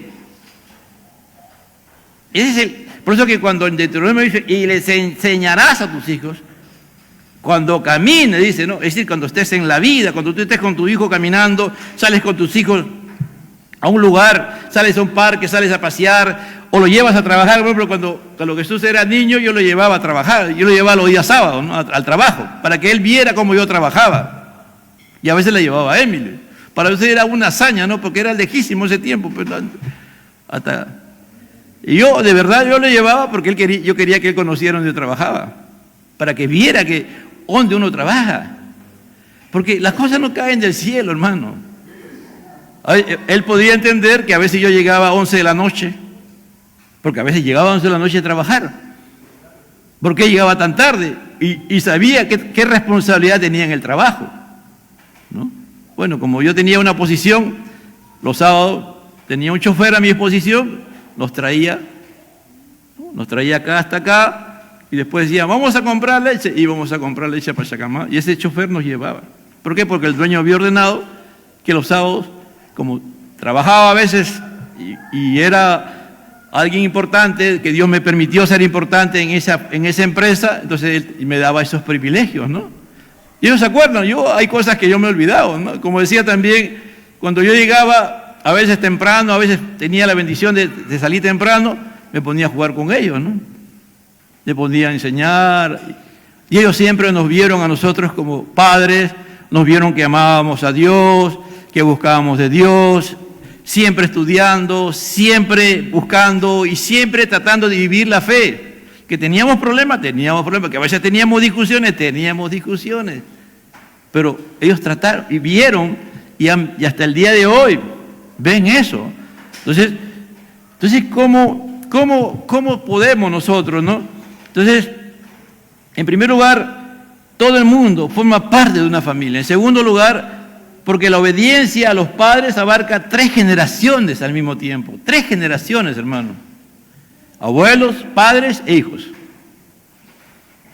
Ese es por eso que cuando en Deuteronomio dice, y les enseñarás a tus hijos, cuando camines, dice, ¿no? Es decir, cuando estés en la vida, cuando tú estés con tu hijo caminando, sales con tus hijos a un lugar, sales a un parque, sales a pasear, o lo llevas a trabajar. Por ejemplo, cuando Jesús era niño, yo lo llevaba a trabajar, yo lo llevaba los días sábados, ¿no? al trabajo, para que él viera cómo yo trabajaba. Y a veces le llevaba a Emily. Para veces era una hazaña, ¿no? Porque era lejísimo ese tiempo, pero y yo, de verdad, yo lo llevaba porque yo quería que él conociera donde yo trabajaba, para que viera donde uno trabaja. Porque las cosas no caen del cielo, hermano. Él podía entender que a veces yo llegaba a 11 de la noche, porque a veces llegaba a 11 de la noche a trabajar. ¿Por qué llegaba tan tarde? Y sabía qué responsabilidad tenía en el trabajo, ¿no? Bueno, como yo tenía una posición, los sábados tenía un chofer a mi disposición, nos traía acá hasta acá, y después decía, vamos a comprar leche, y íbamos a comprar leche para Chacamá, y ese chofer nos llevaba. ¿Por qué? Porque el dueño había ordenado que los sábados, como trabajaba a veces y era alguien importante, que Dios me permitió ser importante en esa empresa, entonces él me daba esos privilegios, ¿no? Y ellos se acuerdan, hay cosas que yo me he olvidado, ¿no? Como decía también, cuando yo llegaba a veces temprano, a veces tenía la bendición de salir temprano, me ponía a jugar con ellos, ¿no? Me ponía a enseñar. Y ellos siempre nos vieron a nosotros como padres, nos vieron que amábamos a Dios, que buscábamos de Dios, siempre estudiando, siempre buscando y siempre tratando de vivir la fe. Que teníamos problemas, que a veces teníamos discusiones. Pero ellos trataron y vieron y hasta el día de hoy ven eso. Entonces ¿cómo podemos nosotros, no? Entonces, en primer lugar, todo el mundo forma parte de una familia. En segundo lugar, porque la obediencia a los padres abarca 3 generaciones al mismo tiempo. 3 generaciones, hermano. Abuelos, padres e hijos,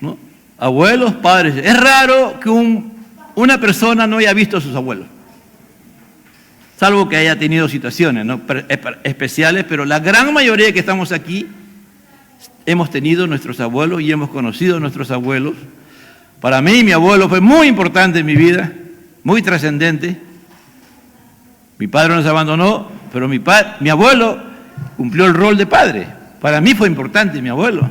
¿no? Abuelos, padres. Es raro que una persona no haya visto a sus abuelos, salvo que haya tenido situaciones, ¿no? especiales, pero la gran mayoría que estamos aquí hemos tenido nuestros abuelos y hemos conocido a nuestros abuelos. Para mí, mi abuelo fue muy importante en mi vida, muy trascendente. Mi padre nos abandonó, pero mi abuelo cumplió el rol de padre. Para mí fue importante mi abuelo.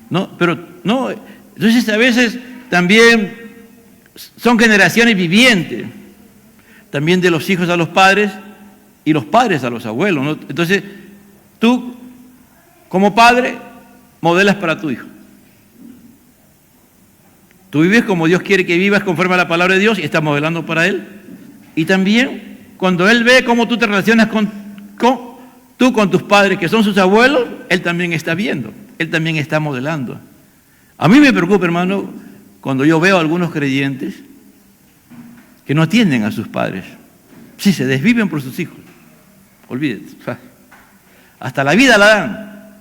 No, pero no. Entonces a veces también son generaciones vivientes, también de los hijos a los padres y los padres a los abuelos, ¿no? Entonces tú, como padre, modelas para tu hijo. Tú vives como Dios quiere que vivas, conforme a la palabra de Dios, y estás modelando para Él. Y también, cuando Él ve cómo tú te relacionas con tus padres, que son sus abuelos, Él también está viendo, Él también está modelando. A mí me preocupa, hermano, cuando yo veo a algunos creyentes que no atienden a sus padres. Sí, se desviven por sus hijos. Olvídate. Hasta la vida la dan.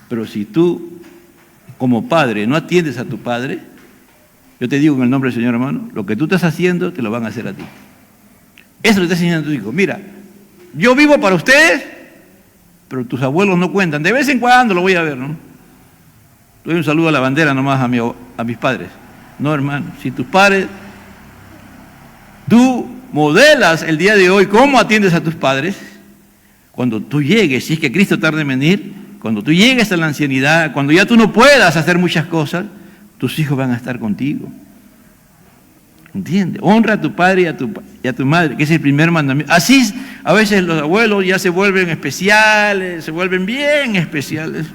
Pero si tú, como padre, no atiendes a tu padre, yo te digo en el nombre del Señor, hermano, lo que tú estás haciendo, te lo van a hacer a ti. Eso le estás enseñando a tu hijo. Mira, yo vivo para ustedes, pero tus abuelos no cuentan. De vez en cuando lo voy a ver, ¿no? Doy un saludo a la bandera nomás a mis padres. No, hermano, si tus padres, tú modelas el día de hoy cómo atiendes a tus padres, cuando tú llegues, si es que Cristo tarde en venir, cuando tú llegues a la ancianidad, cuando ya tú no puedas hacer muchas cosas, tus hijos van a estar contigo. ¿Entiendes? Honra a tu padre y a tu madre, que es el primer mandamiento. Así, a veces los abuelos ya se vuelven especiales, se vuelven bien especiales.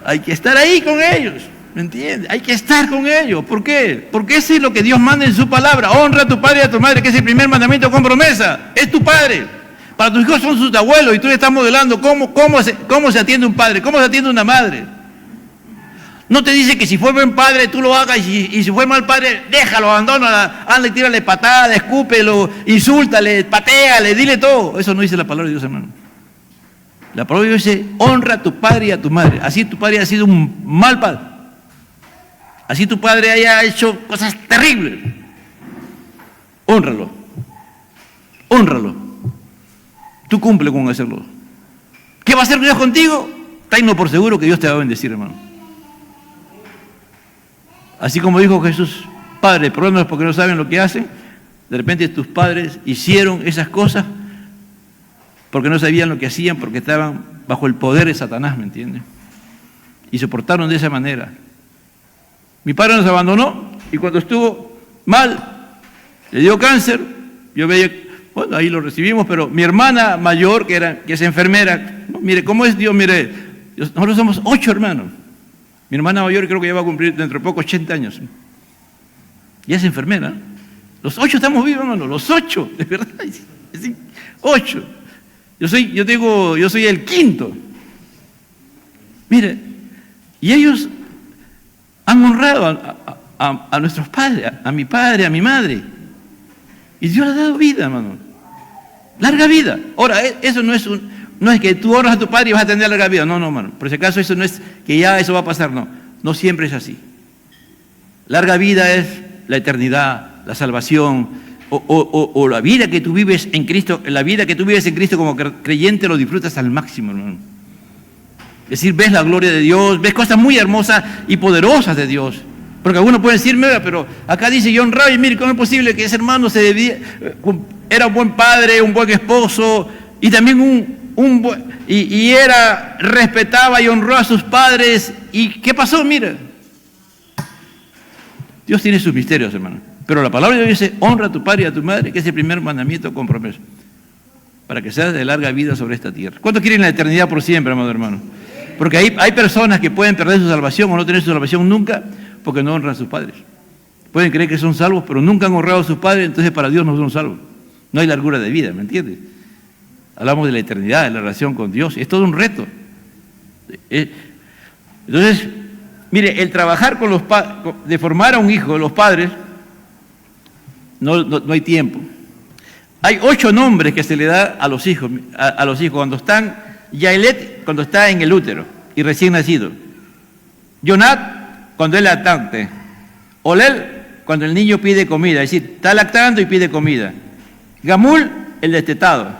Hay que estar ahí con ellos, ¿me entiendes? Hay que estar con ellos. ¿Por qué? Porque eso es lo que Dios manda en su palabra. Honra a tu padre y a tu madre, que es el primer mandamiento con promesa. Es tu padre. Para tus hijos son sus abuelos y tú le estás modelando cómo se atiende un padre, cómo se atiende una madre. No te dice que si fue buen padre tú lo hagas y si fue mal padre, déjalo, abandónalo, anda y tírale patada, escúpelo, insúltale, patéale, dile todo. Eso no dice la palabra de Dios, hermano. La palabra de Dios dice, honra a tu padre y a tu madre. Así tu padre ha sido un mal padre. Así tu padre haya hecho cosas terribles. Hónralo. Hónralo. Tú cumple con hacerlo. ¿Qué va a hacer Dios contigo? Tenlo por seguro que Dios te va a bendecir, hermano. Así como dijo Jesús, Padre, perdónalos porque no saben lo que hacen. De repente tus padres hicieron esas cosas porque no sabían lo que hacían, porque estaban bajo el poder de Satanás, ¿me entiendes? Y se portaron de esa manera. Mi padre nos abandonó y cuando estuvo mal, le dio cáncer, yo veía, bueno, ahí lo recibimos, pero mi hermana mayor, que es enfermera, ¿no? Mire, ¿cómo es Dios? Mire, nosotros somos 8 hermanos. Mi hermana mayor creo que ya va a cumplir dentro de poco 80 años. Y es enfermera. Los 8 estamos vivos, hermano, los 8, de verdad, 8. Yo soy el quinto. Mire, y ellos han honrado a nuestros padres, a mi padre, a mi madre. Y Dios le ha dado vida, hermano. Larga vida. Ahora, eso no es que tú honras a tu padre y vas a tener larga vida. No, hermano. Por si acaso eso no es que ya eso va a pasar, no. No siempre es así. Larga vida es la eternidad, la salvación, o la vida que tú vives en Cristo, la vida que tú vives en Cristo como creyente lo disfrutas al máximo, hermano. Es decir, ves la gloria de Dios, ves cosas muy hermosas y poderosas de Dios. Porque algunos pueden decir, mira, pero acá dice John Ravi, mire, ¿cómo es posible que ese hermano era un buen padre, un buen esposo y también respetaba y honró a sus padres? ¿Y qué pasó? Mira, Dios tiene sus misterios, hermano. Pero la palabra de Dios dice, honra a tu padre y a tu madre, que es el primer mandamiento con promesa, para que seas de larga vida sobre esta tierra. ¿Cuántos quieren la eternidad por siempre, amado hermano? Porque hay personas que pueden perder su salvación o no tener su salvación nunca porque no honran a sus padres. Pueden creer que son salvos, pero nunca han honrado a sus padres, entonces para Dios no son salvos. No hay largura de vida, ¿me entiendes? Hablamos de la eternidad, de la relación con Dios. Es todo un reto. Entonces, mire, el trabajar con de formar a un hijo, los padres, no hay tiempo. Hay 8 nombres que se le da a los hijos cuando están, Yaelet cuando está en el útero y recién nacido, Yonat cuando es lactante, Olel cuando el niño pide comida, es decir, está lactando y pide comida, Gamul el destetado,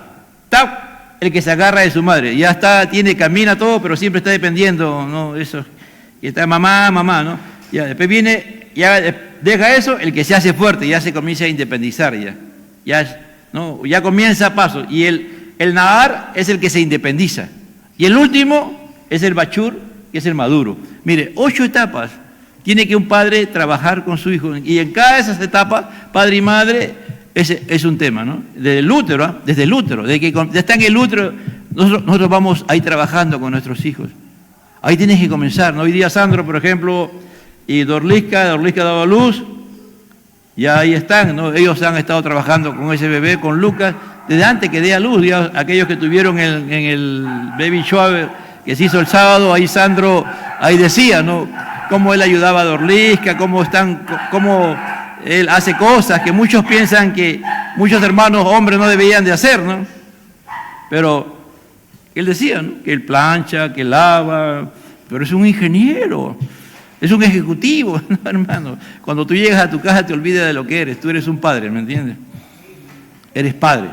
Tab el que se agarra de su madre. Ya está, camina todo, pero siempre está dependiendo, ¿no? Eso. Y está mamá, ¿no? Ya, después viene, ya deja eso, el que se hace fuerte, ya se comienza a independizar ya comienza a paso. Y el nadar es el que se independiza. Y el último es el bachur, que es el maduro. Mire, 8 etapas tiene que un padre trabajar con su hijo. Y en cada de esas etapas, padre y madre, es un tema, ¿no? Desde el útero, desde que está en el útero, nosotros vamos ahí trabajando con nuestros hijos. Ahí tienes que comenzar, ¿no? Hoy día Sandro, por ejemplo, y Dorlisca daba luz, ya ahí están, ¿no? Ellos han estado trabajando con ese bebé, con Lucas, desde antes que dé a luz, ya, aquellos que tuvieron en el baby shower que se hizo el sábado, ahí Sandro, ahí decía, ¿no? Cómo él ayudaba a Dorlisca, cómo él hace cosas que muchos piensan que muchos hermanos hombres no deberían de hacer, ¿no? Pero él decía, ¿no? Que él plancha, que lava, pero es un ingeniero, es un ejecutivo, ¿no, hermano? Cuando tú llegas a tu casa te olvidas de lo que eres, tú eres un padre, ¿me entiendes? Eres padre,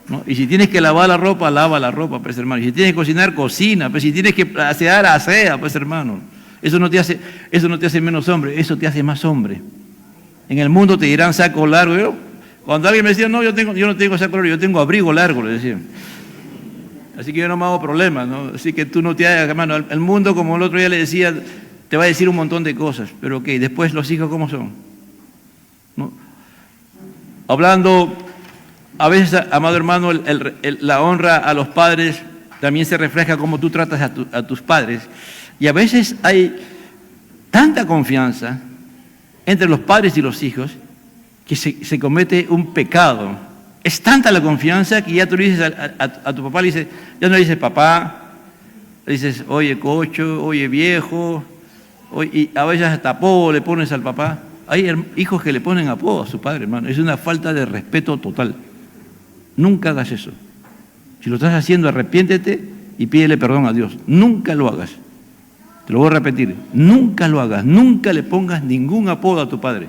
¿no? Y si tienes que lavar la ropa, lava la ropa, pues hermano. Y si tienes que cocinar, cocina, pues si tienes que asear, asea, pues hermano. Eso no te hace menos hombre, eso te hace más hombre. En el mundo te dirán saco largo. Cuando alguien me decía, no, yo no tengo saco largo, yo tengo abrigo largo, le decía. Así que yo no me hago problemas, ¿no? Así que tú no te hagas, hermano. El mundo, como el otro día le decía, te va a decir un montón de cosas. Pero ok, después los hijos, ¿cómo son? ¿No? Hablando, a veces, amado hermano, la honra a los padres también se refleja como tú tratas a tus padres. Y a veces hay tanta confianza entre los padres y los hijos que se comete un pecado. Es tanta la confianza que ya tú le dices a tu papá, ya no le dices papá, le dices, oye cocho, oye viejo, y a veces hasta apodo le pones al papá. Hay hijos que le ponen apodo a su padre, hermano. Es una falta de respeto total. Nunca hagas eso. Si lo estás haciendo, arrepiéntete y pídele perdón a Dios. Nunca lo hagas. Te lo voy a repetir. Nunca lo hagas. Nunca le pongas ningún apodo a tu padre.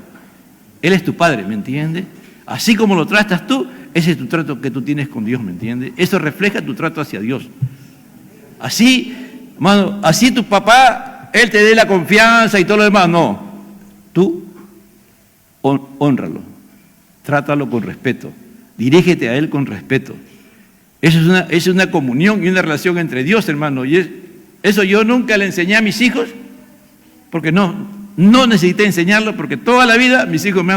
Él es tu padre, ¿me entiendes? Así como lo tratas tú, ese es tu trato que tú tienes con Dios, ¿me entiendes? Eso refleja tu trato hacia Dios. Así, hermano, así tu papá, él te dé la confianza y todo lo demás. No. Tú, hónralo. Trátalo con respeto. Dirígete a él con respeto. Eso es una comunión y una relación entre Dios, hermano. Y eso yo nunca le enseñé a mis hijos, porque no necesité enseñarlo, porque toda la vida mis hijos me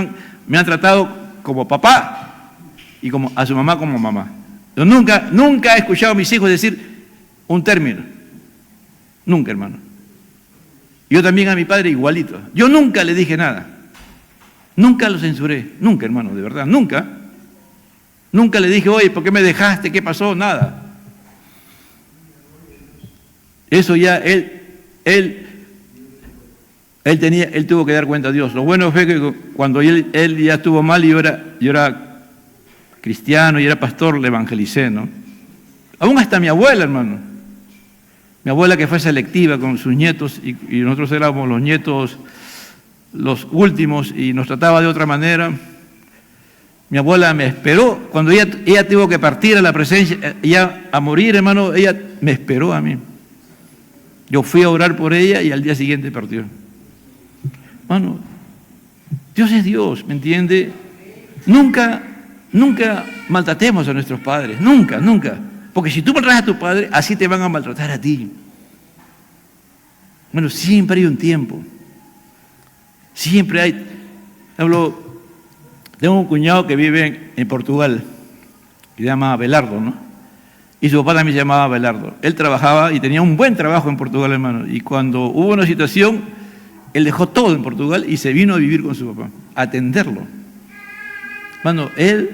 han tratado como papá y a su mamá como mamá. Yo nunca he escuchado a mis hijos decir un término. Nunca, hermano. Yo también a mi padre igualito. Yo nunca le dije nada. Nunca lo censuré. Nunca, hermano, de verdad, nunca. Nunca le dije, oye, ¿por qué me dejaste? ¿Qué pasó? Nada. Eso ya él tuvo que dar cuenta a Dios. Lo bueno fue que cuando él ya estuvo mal y yo era cristiano y era pastor, le evangelicé, ¿no? Aún hasta mi abuela, hermano. Mi abuela que fue selectiva con sus nietos y nosotros éramos los nietos los últimos y nos trataba de otra manera. Mi abuela me esperó. Cuando ella tuvo que partir a la presencia, ya a morir, hermano, ella me esperó a mí. Yo fui a orar por ella y al día siguiente partió. Hermano, Dios es Dios, ¿me entiende? Nunca maltratemos a nuestros padres, nunca. Porque si tú maltratas a tu padre, así te van a maltratar a ti. Bueno, siempre hay un tiempo. Siempre hay. Tengo un cuñado que vive en Portugal, que se llama Abelardo, ¿no? Y su papá también se llamaba Abelardo. Él trabajaba y tenía un buen trabajo en Portugal, hermano. Y cuando hubo una situación, él dejó todo en Portugal y se vino a vivir con su papá, a atenderlo. Hermano, él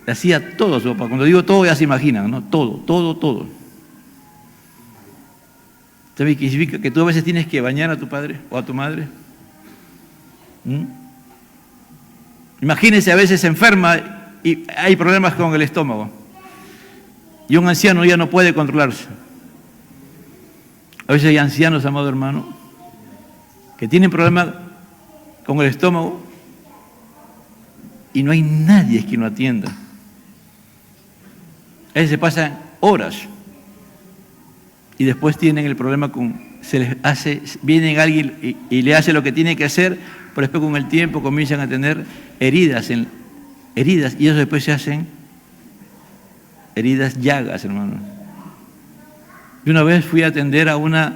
hacía todo a su papá. Cuando digo todo, ya se imaginan, ¿no? Todo. ¿Sabes qué significa? Que tú a veces tienes que bañar a tu padre o a tu madre. Imagínense, a veces se enferma y hay problemas con el estómago. Y un anciano ya no puede controlarse. A veces hay ancianos, amado hermano, que tienen problemas con el estómago y no hay nadie que lo atienda. A veces se pasan horas y después tienen el problema viene alguien y le hace lo que tiene que hacer, pero después con el tiempo comienzan a tener heridas y ellos después se hacen heridas llagas, hermano. Yo una vez fui a atender a una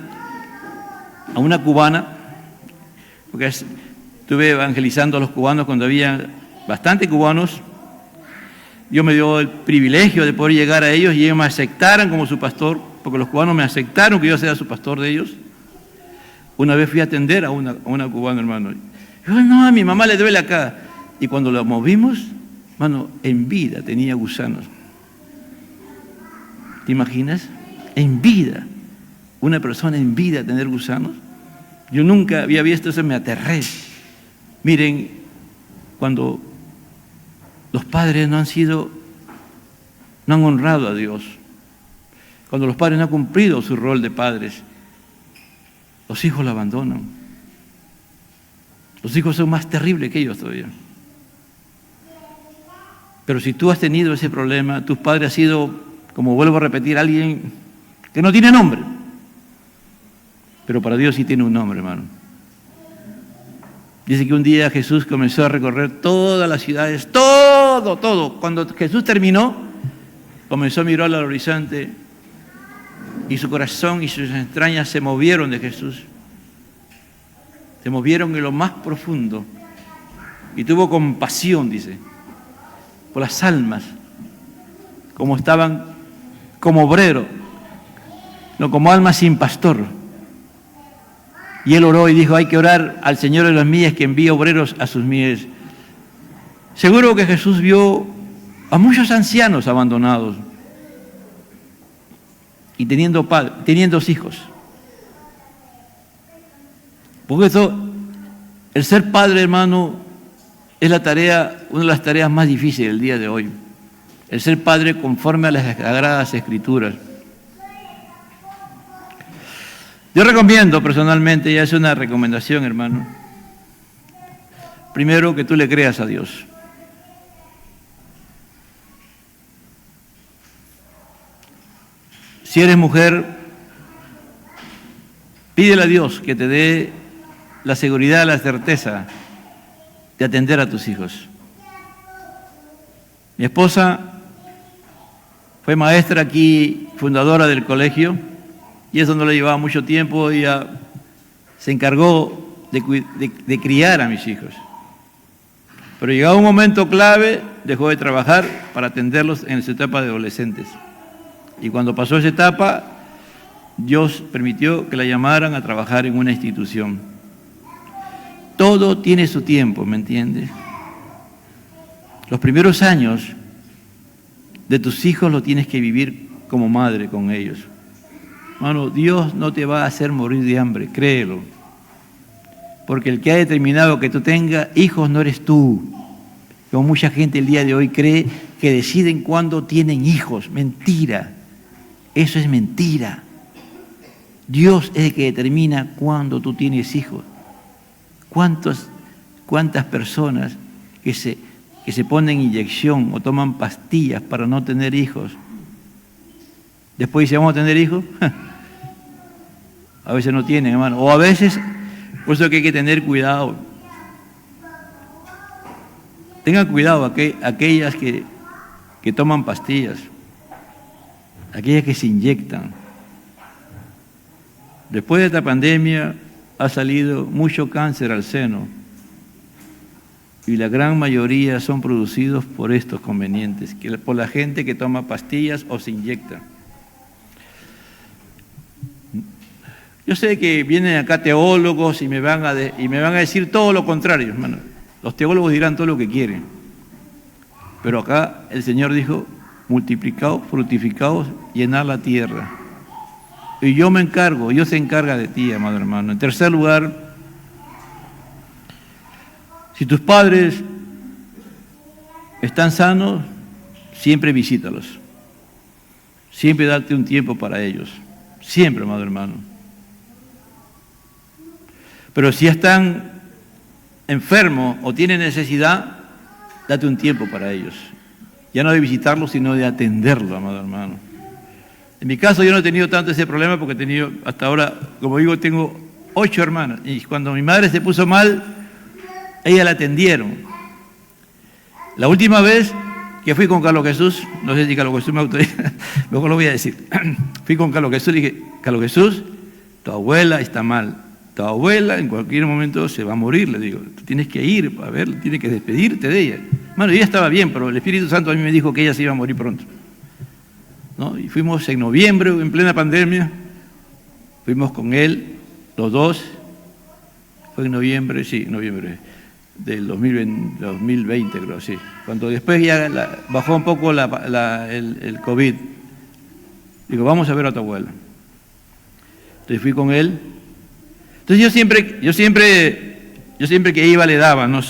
cubana, porque estuve evangelizando a los cubanos cuando había bastante cubanos. Yo me dio el privilegio de poder llegar a ellos y ellos me aceptaran como su pastor, porque los cubanos me aceptaron que yo sea su pastor de ellos. Una vez fui a atender a una cubana, hermano. Yo, no, a mi mamá le duele acá. Y cuando la movimos, hermano, en vida tenía gusanos. ¿Te imaginas? En vida. Una persona en vida tener gusanos. Yo nunca había visto eso, me aterré. Miren, cuando los padres no han honrado a Dios, cuando los padres no han cumplido su rol de padres, los hijos lo abandonan. Los hijos son más terribles que ellos todavía. Pero si tú has tenido ese problema, tus padres han sido, como vuelvo a repetir, alguien que no tiene nombre. Pero para Dios sí tiene un nombre, hermano. Dice que un día Jesús comenzó a recorrer todas las ciudades, todo. Cuando Jesús terminó, comenzó a mirar al horizonte y su corazón y sus entrañas se movieron de Jesús. Se movieron en lo más profundo y tuvo compasión, dice, por las almas, como estaban como obreros, no como almas sin pastor. Y él oró y dijo, hay que orar al Señor de las mies que envía obreros a sus mies. Seguro que Jesús vio a muchos ancianos abandonados y teniendo hijos. Porque el ser padre, hermano, es una de las tareas más difíciles del día de hoy. El ser padre conforme a las Sagradas Escrituras. Yo recomiendo personalmente, ya es una recomendación, hermano, primero que tú le creas a Dios. Si eres mujer, pídele a Dios que te dé la seguridad, la certeza de atender a tus hijos. Mi esposa fue maestra aquí, fundadora del colegio, y eso no le llevaba mucho tiempo. Ella se encargó de criar a mis hijos. Pero llegado un momento clave, dejó de trabajar para atenderlos en su etapa de adolescentes. Y cuando pasó esa etapa, Dios permitió que la llamaran a trabajar en una institución. Todo tiene su tiempo, ¿me entiendes? Los primeros años de tus hijos lo tienes que vivir como madre con ellos. Hermano, Dios no te va a hacer morir de hambre, créelo. Porque el que ha determinado que tú tengas hijos no eres tú. Como mucha gente el día de hoy cree que deciden cuándo tienen hijos. Mentira. Eso es mentira. Dios es el que determina cuándo tú tienes hijos. ¿Cuántas personas que se ponen inyección o toman pastillas para no tener hijos? Después dice, ¿vamos a tener hijos? A veces no tienen, hermano. O a veces, por eso que hay que tener cuidado. Tengan cuidado aquellas que toman pastillas, aquellas que se inyectan. Después de esta pandemia ha salido mucho cáncer al seno y la gran mayoría son producidos por estos convenientes, por la gente que toma pastillas o se inyecta. Yo sé que vienen acá teólogos y me van a decir todo lo contrario, hermano. Los teólogos dirán todo lo que quieren. Pero acá el Señor dijo, multiplicaos, fructificaos, llenar la tierra. Y yo me encargo, Dios se encarga de ti, amado hermano. En tercer lugar, si tus padres están sanos, siempre visítalos. Siempre date un tiempo para ellos. Siempre, amado hermano. Pero si están enfermos o tienen necesidad, date un tiempo para ellos. ya no de visitarlo, sino de atenderlo, amado hermano. En mi caso yo no he tenido tanto ese problema porque he tenido, hasta ahora, como digo, tengo 8 hermanas. Y cuando mi madre se puso mal, ella la atendieron. La última vez que fui con Carlos Jesús, no sé si Carlos Jesús me autoriza, luego lo voy a decir. Fui con Carlos Jesús y dije, Carlos Jesús, tu abuela está mal. Tu abuela en cualquier momento se va a morir, le digo. Tú tienes que ir a ver, tienes que despedirte de ella. Bueno, ella estaba bien, pero el Espíritu Santo a mí me dijo que ella se iba a morir pronto, ¿no? Y fuimos en noviembre, en plena pandemia, fuimos con él, los dos, fue en noviembre, sí, noviembre del 2020 creo, sí. Cuando después ya bajó un poco el COVID, digo, vamos a ver a tu abuela. Entonces fui con él. Entonces yo siempre que iba le daba, ¿no?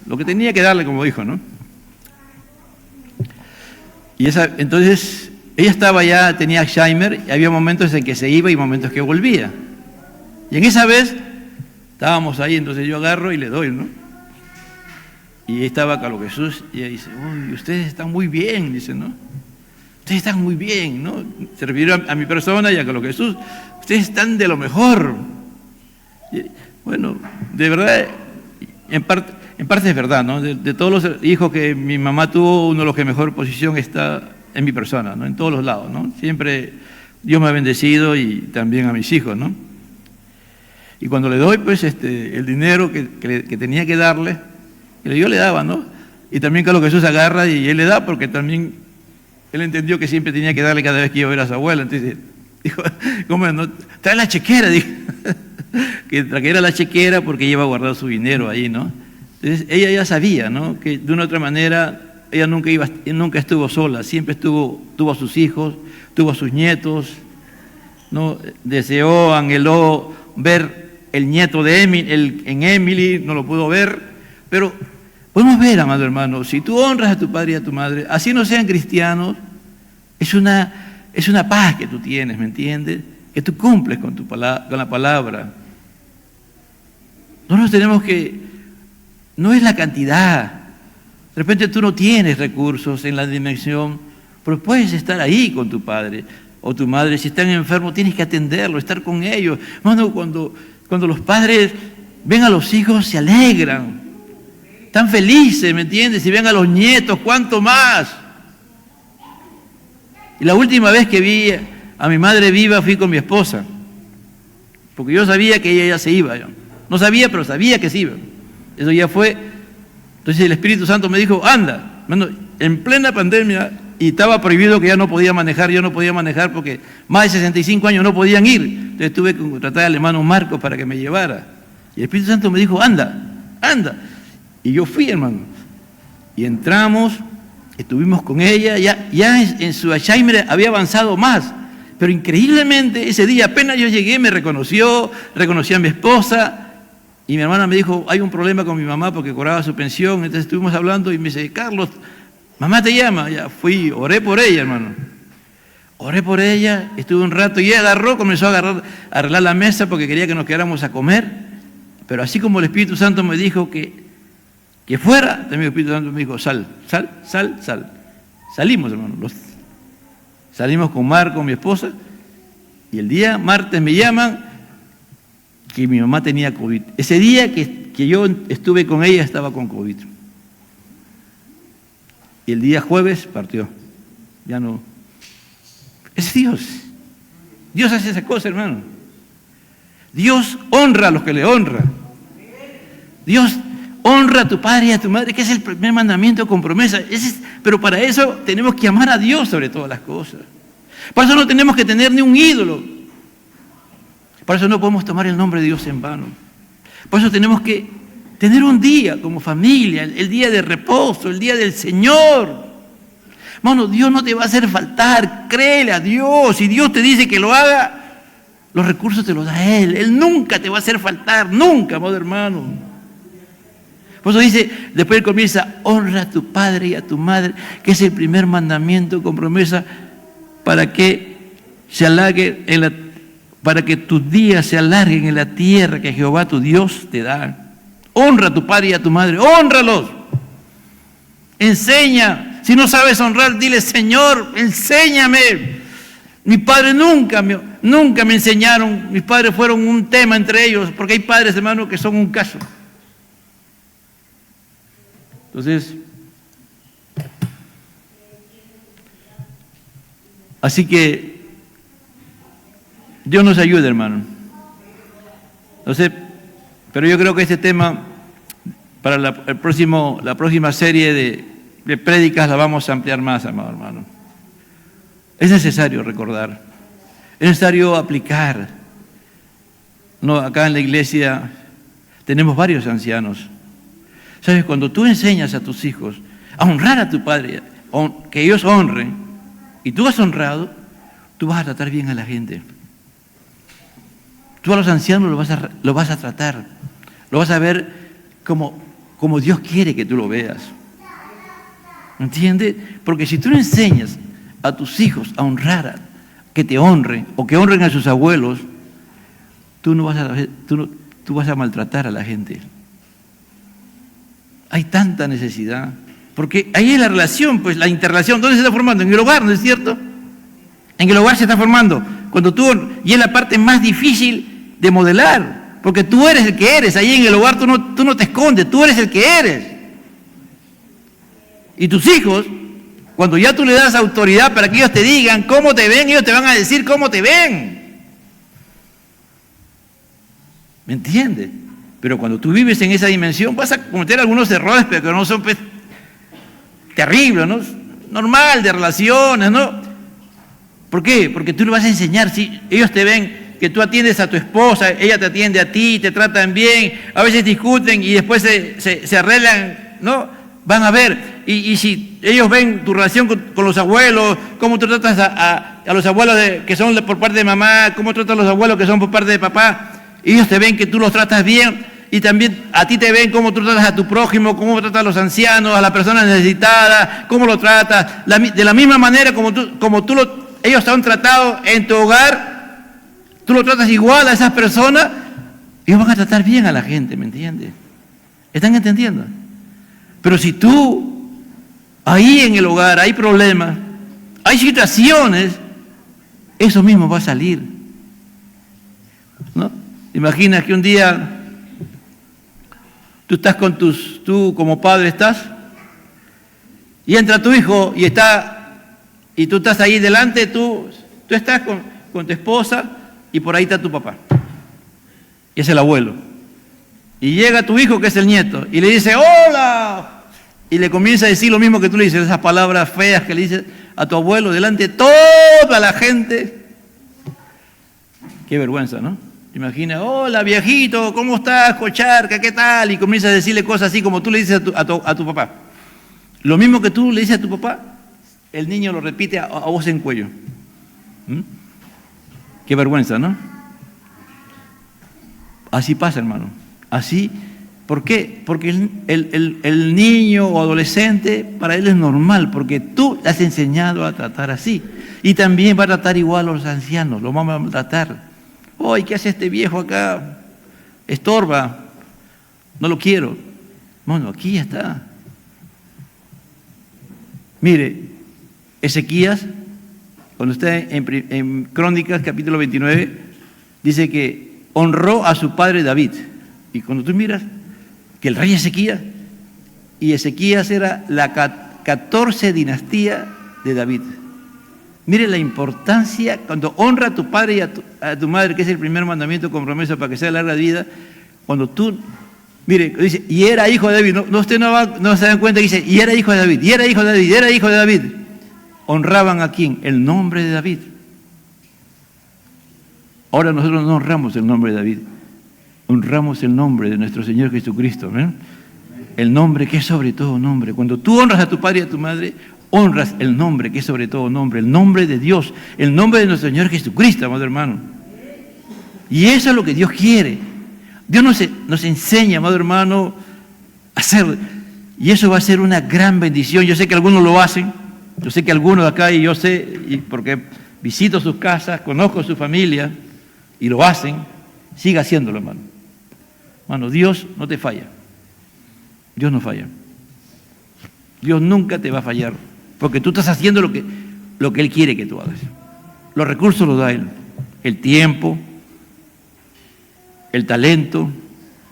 Lo que tenía que darle como hijo, ¿no? Y entonces ella estaba ya, tenía Alzheimer, y había momentos en que se iba y momentos que volvía. Y en esa vez estábamos ahí, entonces yo agarro y le doy, ¿no? Y ahí estaba Carlos Jesús y ella dice, uy, ustedes están muy bien, dice, ¿no? Ustedes están muy bien, ¿no? Se refirió a mi persona y a Carlos Jesús. Ustedes están de lo mejor. Y, bueno, de verdad, en parte es verdad, ¿no? De todos los hijos que mi mamá tuvo, uno de los que mejor posición está en mi persona, ¿no? En todos los lados, ¿no? Siempre Dios me ha bendecido y también a mis hijos, ¿no? Y cuando le doy, pues, el dinero que tenía que darle, yo le daba, ¿no? Y también Carlos Jesús agarra y él le da porque también él entendió que siempre tenía que darle cada vez que iba a ver a su abuela. Entonces dijo, ¿cómo no? Trae la chequera, dijo. Que trajera la chequera porque ella iba a guardar su dinero ahí, ¿no? Entonces ella ya sabía, ¿no? Que de una u otra manera ella nunca estuvo sola, siempre tuvo a sus hijos, tuvo a sus nietos, ¿no? Deseó, anheló ver el nieto de Emily, no lo pudo ver, pero podemos ver, amado hermano, si tú honras a tu padre y a tu madre, así no sean cristianos, es una paz que tú tienes, ¿me entiendes? Que tú cumples con la palabra. Nosotros tenemos no es la cantidad. De repente tú no tienes recursos en la dimensión, pero puedes estar ahí con tu padre o tu madre. Si están enfermos, tienes que atenderlo, estar con ellos. Hermano, cuando los padres ven a los hijos, se alegran. Están felices, ¿me entiendes? Si ven a los nietos, ¿cuánto más? Y la última vez que vi a mi madre viva fui con mi esposa, porque yo sabía que ella ya se iba. Yo no sabía, pero sabía que se iba. Eso ya fue. Entonces el Espíritu Santo me dijo, anda. Bueno, en plena pandemia, y estaba prohibido que ya no podía manejar, yo no podía manejar porque más de 65 años no podían ir. Entonces tuve que contratar al hermano Marcos para que me llevara. Y el Espíritu Santo me dijo, anda, anda. Y yo fui, hermano. Y entramos, estuvimos con ella, ya en su Alzheimer había avanzado más. Pero increíblemente ese día apenas yo llegué, me reconoció a mi esposa. Y mi hermana me dijo, hay un problema con mi mamá porque cobraba su pensión. Entonces estuvimos hablando y me dice, Carlos, mamá te llama. Ya fui, oré por ella, hermano. Oré por ella, estuve un rato y ella comenzó a arreglar la mesa porque quería que nos quedáramos a comer. Pero así como el Espíritu Santo me dijo que fuera, también el Espíritu Santo me dijo, sal. Salimos, hermano. Salimos con Marco, mi esposa, y el día martes me llaman que mi mamá tenía COVID. Ese día que yo estuve con ella estaba con COVID. Y el día jueves partió. Ya no. Es Dios. Dios hace esa cosa, hermano. Dios honra a los que le honran. Dios honra a tu padre y a tu madre, que es el primer mandamiento con promesa. Pero para eso tenemos que amar a Dios sobre todas las cosas. Por eso no tenemos que tener ni un ídolo. Por eso no podemos tomar el nombre de Dios en vano. Por eso tenemos que tener un día como familia, el día de reposo, el día del Señor. Hermano, Dios no te va a hacer faltar, créele a Dios. Si Dios te dice que lo haga, los recursos te los da Él. Él nunca te va a hacer faltar, nunca, amado hermano. Por eso dice, después él comienza, honra a tu padre y a tu madre, que es el primer mandamiento con promesa para que tus días se alarguen en la tierra que Jehová tu Dios te da. Honra a tu padre y a tu madre, hónralos. Enseña. Si no sabes honrar, dile, Señor, enséñame. Mis padres nunca me enseñaron. Mis padres fueron un tema entre ellos, porque hay padres, hermanos, que son un caso. Entonces, así que Dios nos ayude, hermano. Entonces, pero yo creo que este tema, para la próxima serie de prédicas, la vamos a ampliar más, amado hermano. Es necesario recordar, es necesario aplicar. No, acá en la iglesia tenemos varios ancianos. ¿Sabes? Cuando tú enseñas a tus hijos a honrar a tu padre, que ellos honren, y tú has honrado, tú vas a tratar bien a la gente. Tú a los ancianos lo vas a tratar, lo vas a ver como Dios quiere que tú lo veas. ¿Entiendes? Porque si tú no enseñas a tus hijos a honrar, que te honren o que honren a sus abuelos, tú vas a maltratar a la gente. Hay tanta necesidad, porque ahí es la relación, pues la interrelación. ¿Dónde se está formando? En el hogar, ¿no es cierto? En el hogar se está formando. Y es la parte más difícil de modelar, porque tú eres el que eres. Ahí en el hogar tú no te escondes, tú eres el que eres. Y tus hijos, cuando ya tú le das autoridad para que ellos te digan cómo te ven, ellos te van a decir cómo te ven. ¿Me entiendes? Pero cuando tú vives en esa dimensión vas a cometer algunos errores, pero que no son pues, terribles, ¿no? Normal, de relaciones, ¿no? ¿Por qué? Porque tú le vas a enseñar. Si ellos te ven que tú atiendes a tu esposa, ella te atiende a ti, te tratan bien, a veces discuten y después se arreglan, ¿no? Van a ver. Y si ellos ven tu relación con los abuelos, cómo tú tratas a los abuelos que son por parte de mamá, cómo tratas a los abuelos que son por parte de papá, ellos te ven que tú los tratas bien. Y también a ti te ven cómo tú tratas a tu prójimo, cómo tratas a los ancianos, a las personas necesitadas, cómo lo tratas. De la misma manera ellos te han tratado en tu hogar, tú lo tratas igual a esas personas, ellos van a tratar bien a la gente, ¿me entiendes? ¿Están entendiendo? Pero si tú, ahí en el hogar hay problemas, hay situaciones, eso mismo va a salir, ¿no? Imagina que un día tú estás tú como padre estás, y entra tu hijo y tú estás ahí delante, tú estás con tu esposa y por ahí está tu papá, y es el abuelo. Y llega tu hijo que es el nieto y le dice, ¡hola! Y le comienza a decir lo mismo que tú le dices, esas palabras feas que le dices a tu abuelo delante de toda la gente. Qué vergüenza, ¿no? Imagina, hola viejito, ¿cómo estás, cocharca? ¿Qué tal? Y comienza a decirle cosas así como tú le dices a tu papá. Lo mismo que tú le dices a tu papá, el niño lo repite a voz en cuello. Qué vergüenza, ¿no? Así pasa, hermano. Así. ¿Por qué? Porque el niño o adolescente, para él es normal, porque tú le has enseñado a tratar así. Y también va a tratar igual a los ancianos, lo vamos a tratar. ¡Ay, qué hace este viejo acá! Estorba, no lo quiero. Bueno, aquí ya está. Mire, Ezequías, cuando está en Crónicas, capítulo 29, dice que honró a su padre David. Y cuando tú miras que el rey Ezequías era la 14 dinastía de David. Mire la importancia cuando honra a tu padre y a tu madre, que es el primer mandamiento con promesa para que sea larga vida. Cuando tú, mire, dice, y era hijo de David. No, usted no se dan cuenta que dice, y era hijo de David, y era hijo de David, y era hijo de David. ¿Honraban a quién? El nombre de David. Ahora nosotros no honramos el nombre de David, honramos el nombre de nuestro Señor Jesucristo, ¿eh? El nombre que es sobre todo nombre. Cuando tú honras a tu padre y a tu madre, honras el nombre que es sobre todo nombre, el nombre de Dios, el nombre de nuestro Señor Jesucristo, amado hermano. Y eso es lo que Dios quiere. Dios nos enseña, amado hermano, a hacer. Y eso va a ser una gran bendición. Yo sé que algunos lo hacen. Yo sé que algunos de acá, y yo sé, y porque visito sus casas, conozco su familia, y lo hacen. Siga haciéndolo, hermano. Hermano, Dios no te falla. Dios no falla. Dios nunca te va a fallar, porque tú estás haciendo lo que Él quiere que tú hagas. Los recursos los da Él, el tiempo, el talento,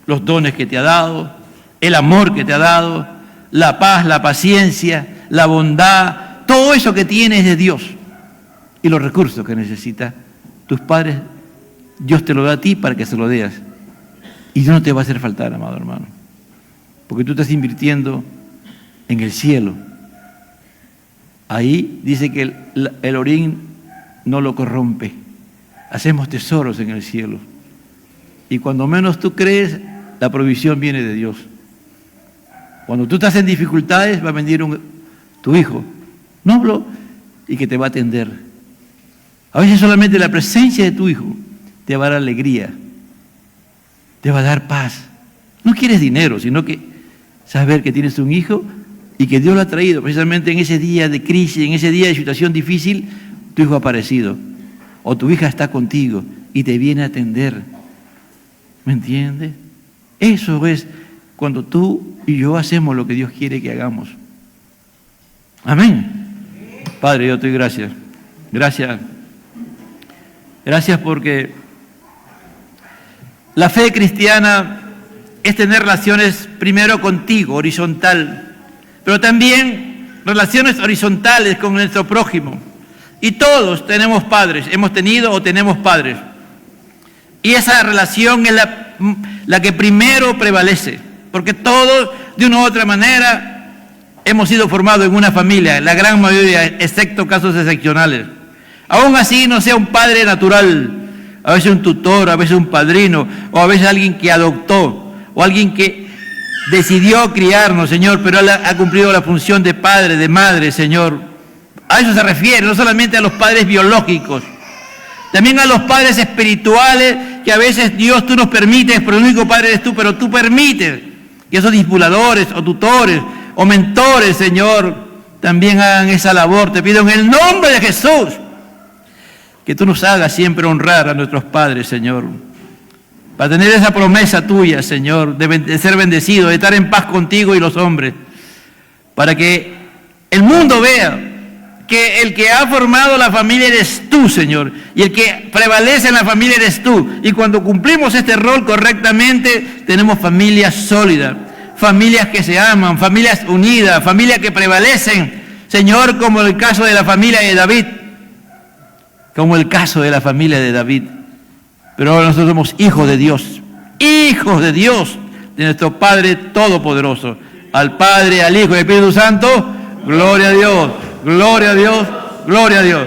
los dones que te ha dado, el amor que te ha dado, la paz, la paciencia, la bondad, todo eso que tienes de Dios. Y los recursos que necesitas tus padres, Dios te lo da a ti para que se lo deas. Y Dios no te va a hacer faltar, amado hermano, porque tú estás invirtiendo en el cielo. Ahí dice que el orín no lo corrompe. Hacemos tesoros en el cielo. Y cuando menos tú crees, la provisión viene de Dios. Cuando tú estás en dificultades, va a venir tu hijo, noble, y que te va a atender. A veces solamente la presencia de tu hijo te va a dar alegría, te va a dar paz. No quieres dinero, sino que saber que tienes un hijo y que Dios lo ha traído precisamente en ese día de crisis, en ese día de situación difícil. Tu hijo ha aparecido o tu hija está contigo y te viene a atender. ¿Me entiendes? Eso es cuando tú y yo hacemos lo que Dios quiere que hagamos. Amén. Padre, yo te doy gracias. Gracias. Gracias porque la fe cristiana es tener relaciones primero contigo, horizontal, pero también relaciones horizontales con nuestro prójimo. Y todos tenemos padres, hemos tenido o tenemos padres. Y esa relación es la que primero prevalece, porque todos, de una u otra manera, hemos sido formados en una familia, la gran mayoría, excepto casos excepcionales. Aún así, no sea un padre natural, a veces un tutor, a veces un padrino, o a veces alguien que adoptó, o alguien que decidió criarnos, Señor, pero Él ha cumplido la función de padre, de madre, Señor. A eso se refiere, no solamente a los padres biológicos, también a los padres espirituales, que a veces Dios tú nos permites, pero el único padre eres tú, pero tú permites que esos discipuladores o tutores o mentores, Señor, también hagan esa labor. Te pido en el nombre de Jesús que tú nos hagas siempre honrar a nuestros padres, Señor, para tener esa promesa tuya, Señor, de ser bendecido, de estar en paz contigo y los hombres, para que el mundo vea que el que ha formado la familia eres tú, Señor, y el que prevalece en la familia eres tú. Y cuando cumplimos este rol correctamente, tenemos familias sólidas, familias que se aman, familias unidas, familias que prevalecen, Señor, como el caso de la familia de David, como el caso de la familia de David. Pero ahora nosotros somos hijos de Dios, de nuestro Padre Todopoderoso. Al Padre, al Hijo y al Espíritu Santo, gloria a Dios. Gloria a Dios, gloria a Dios.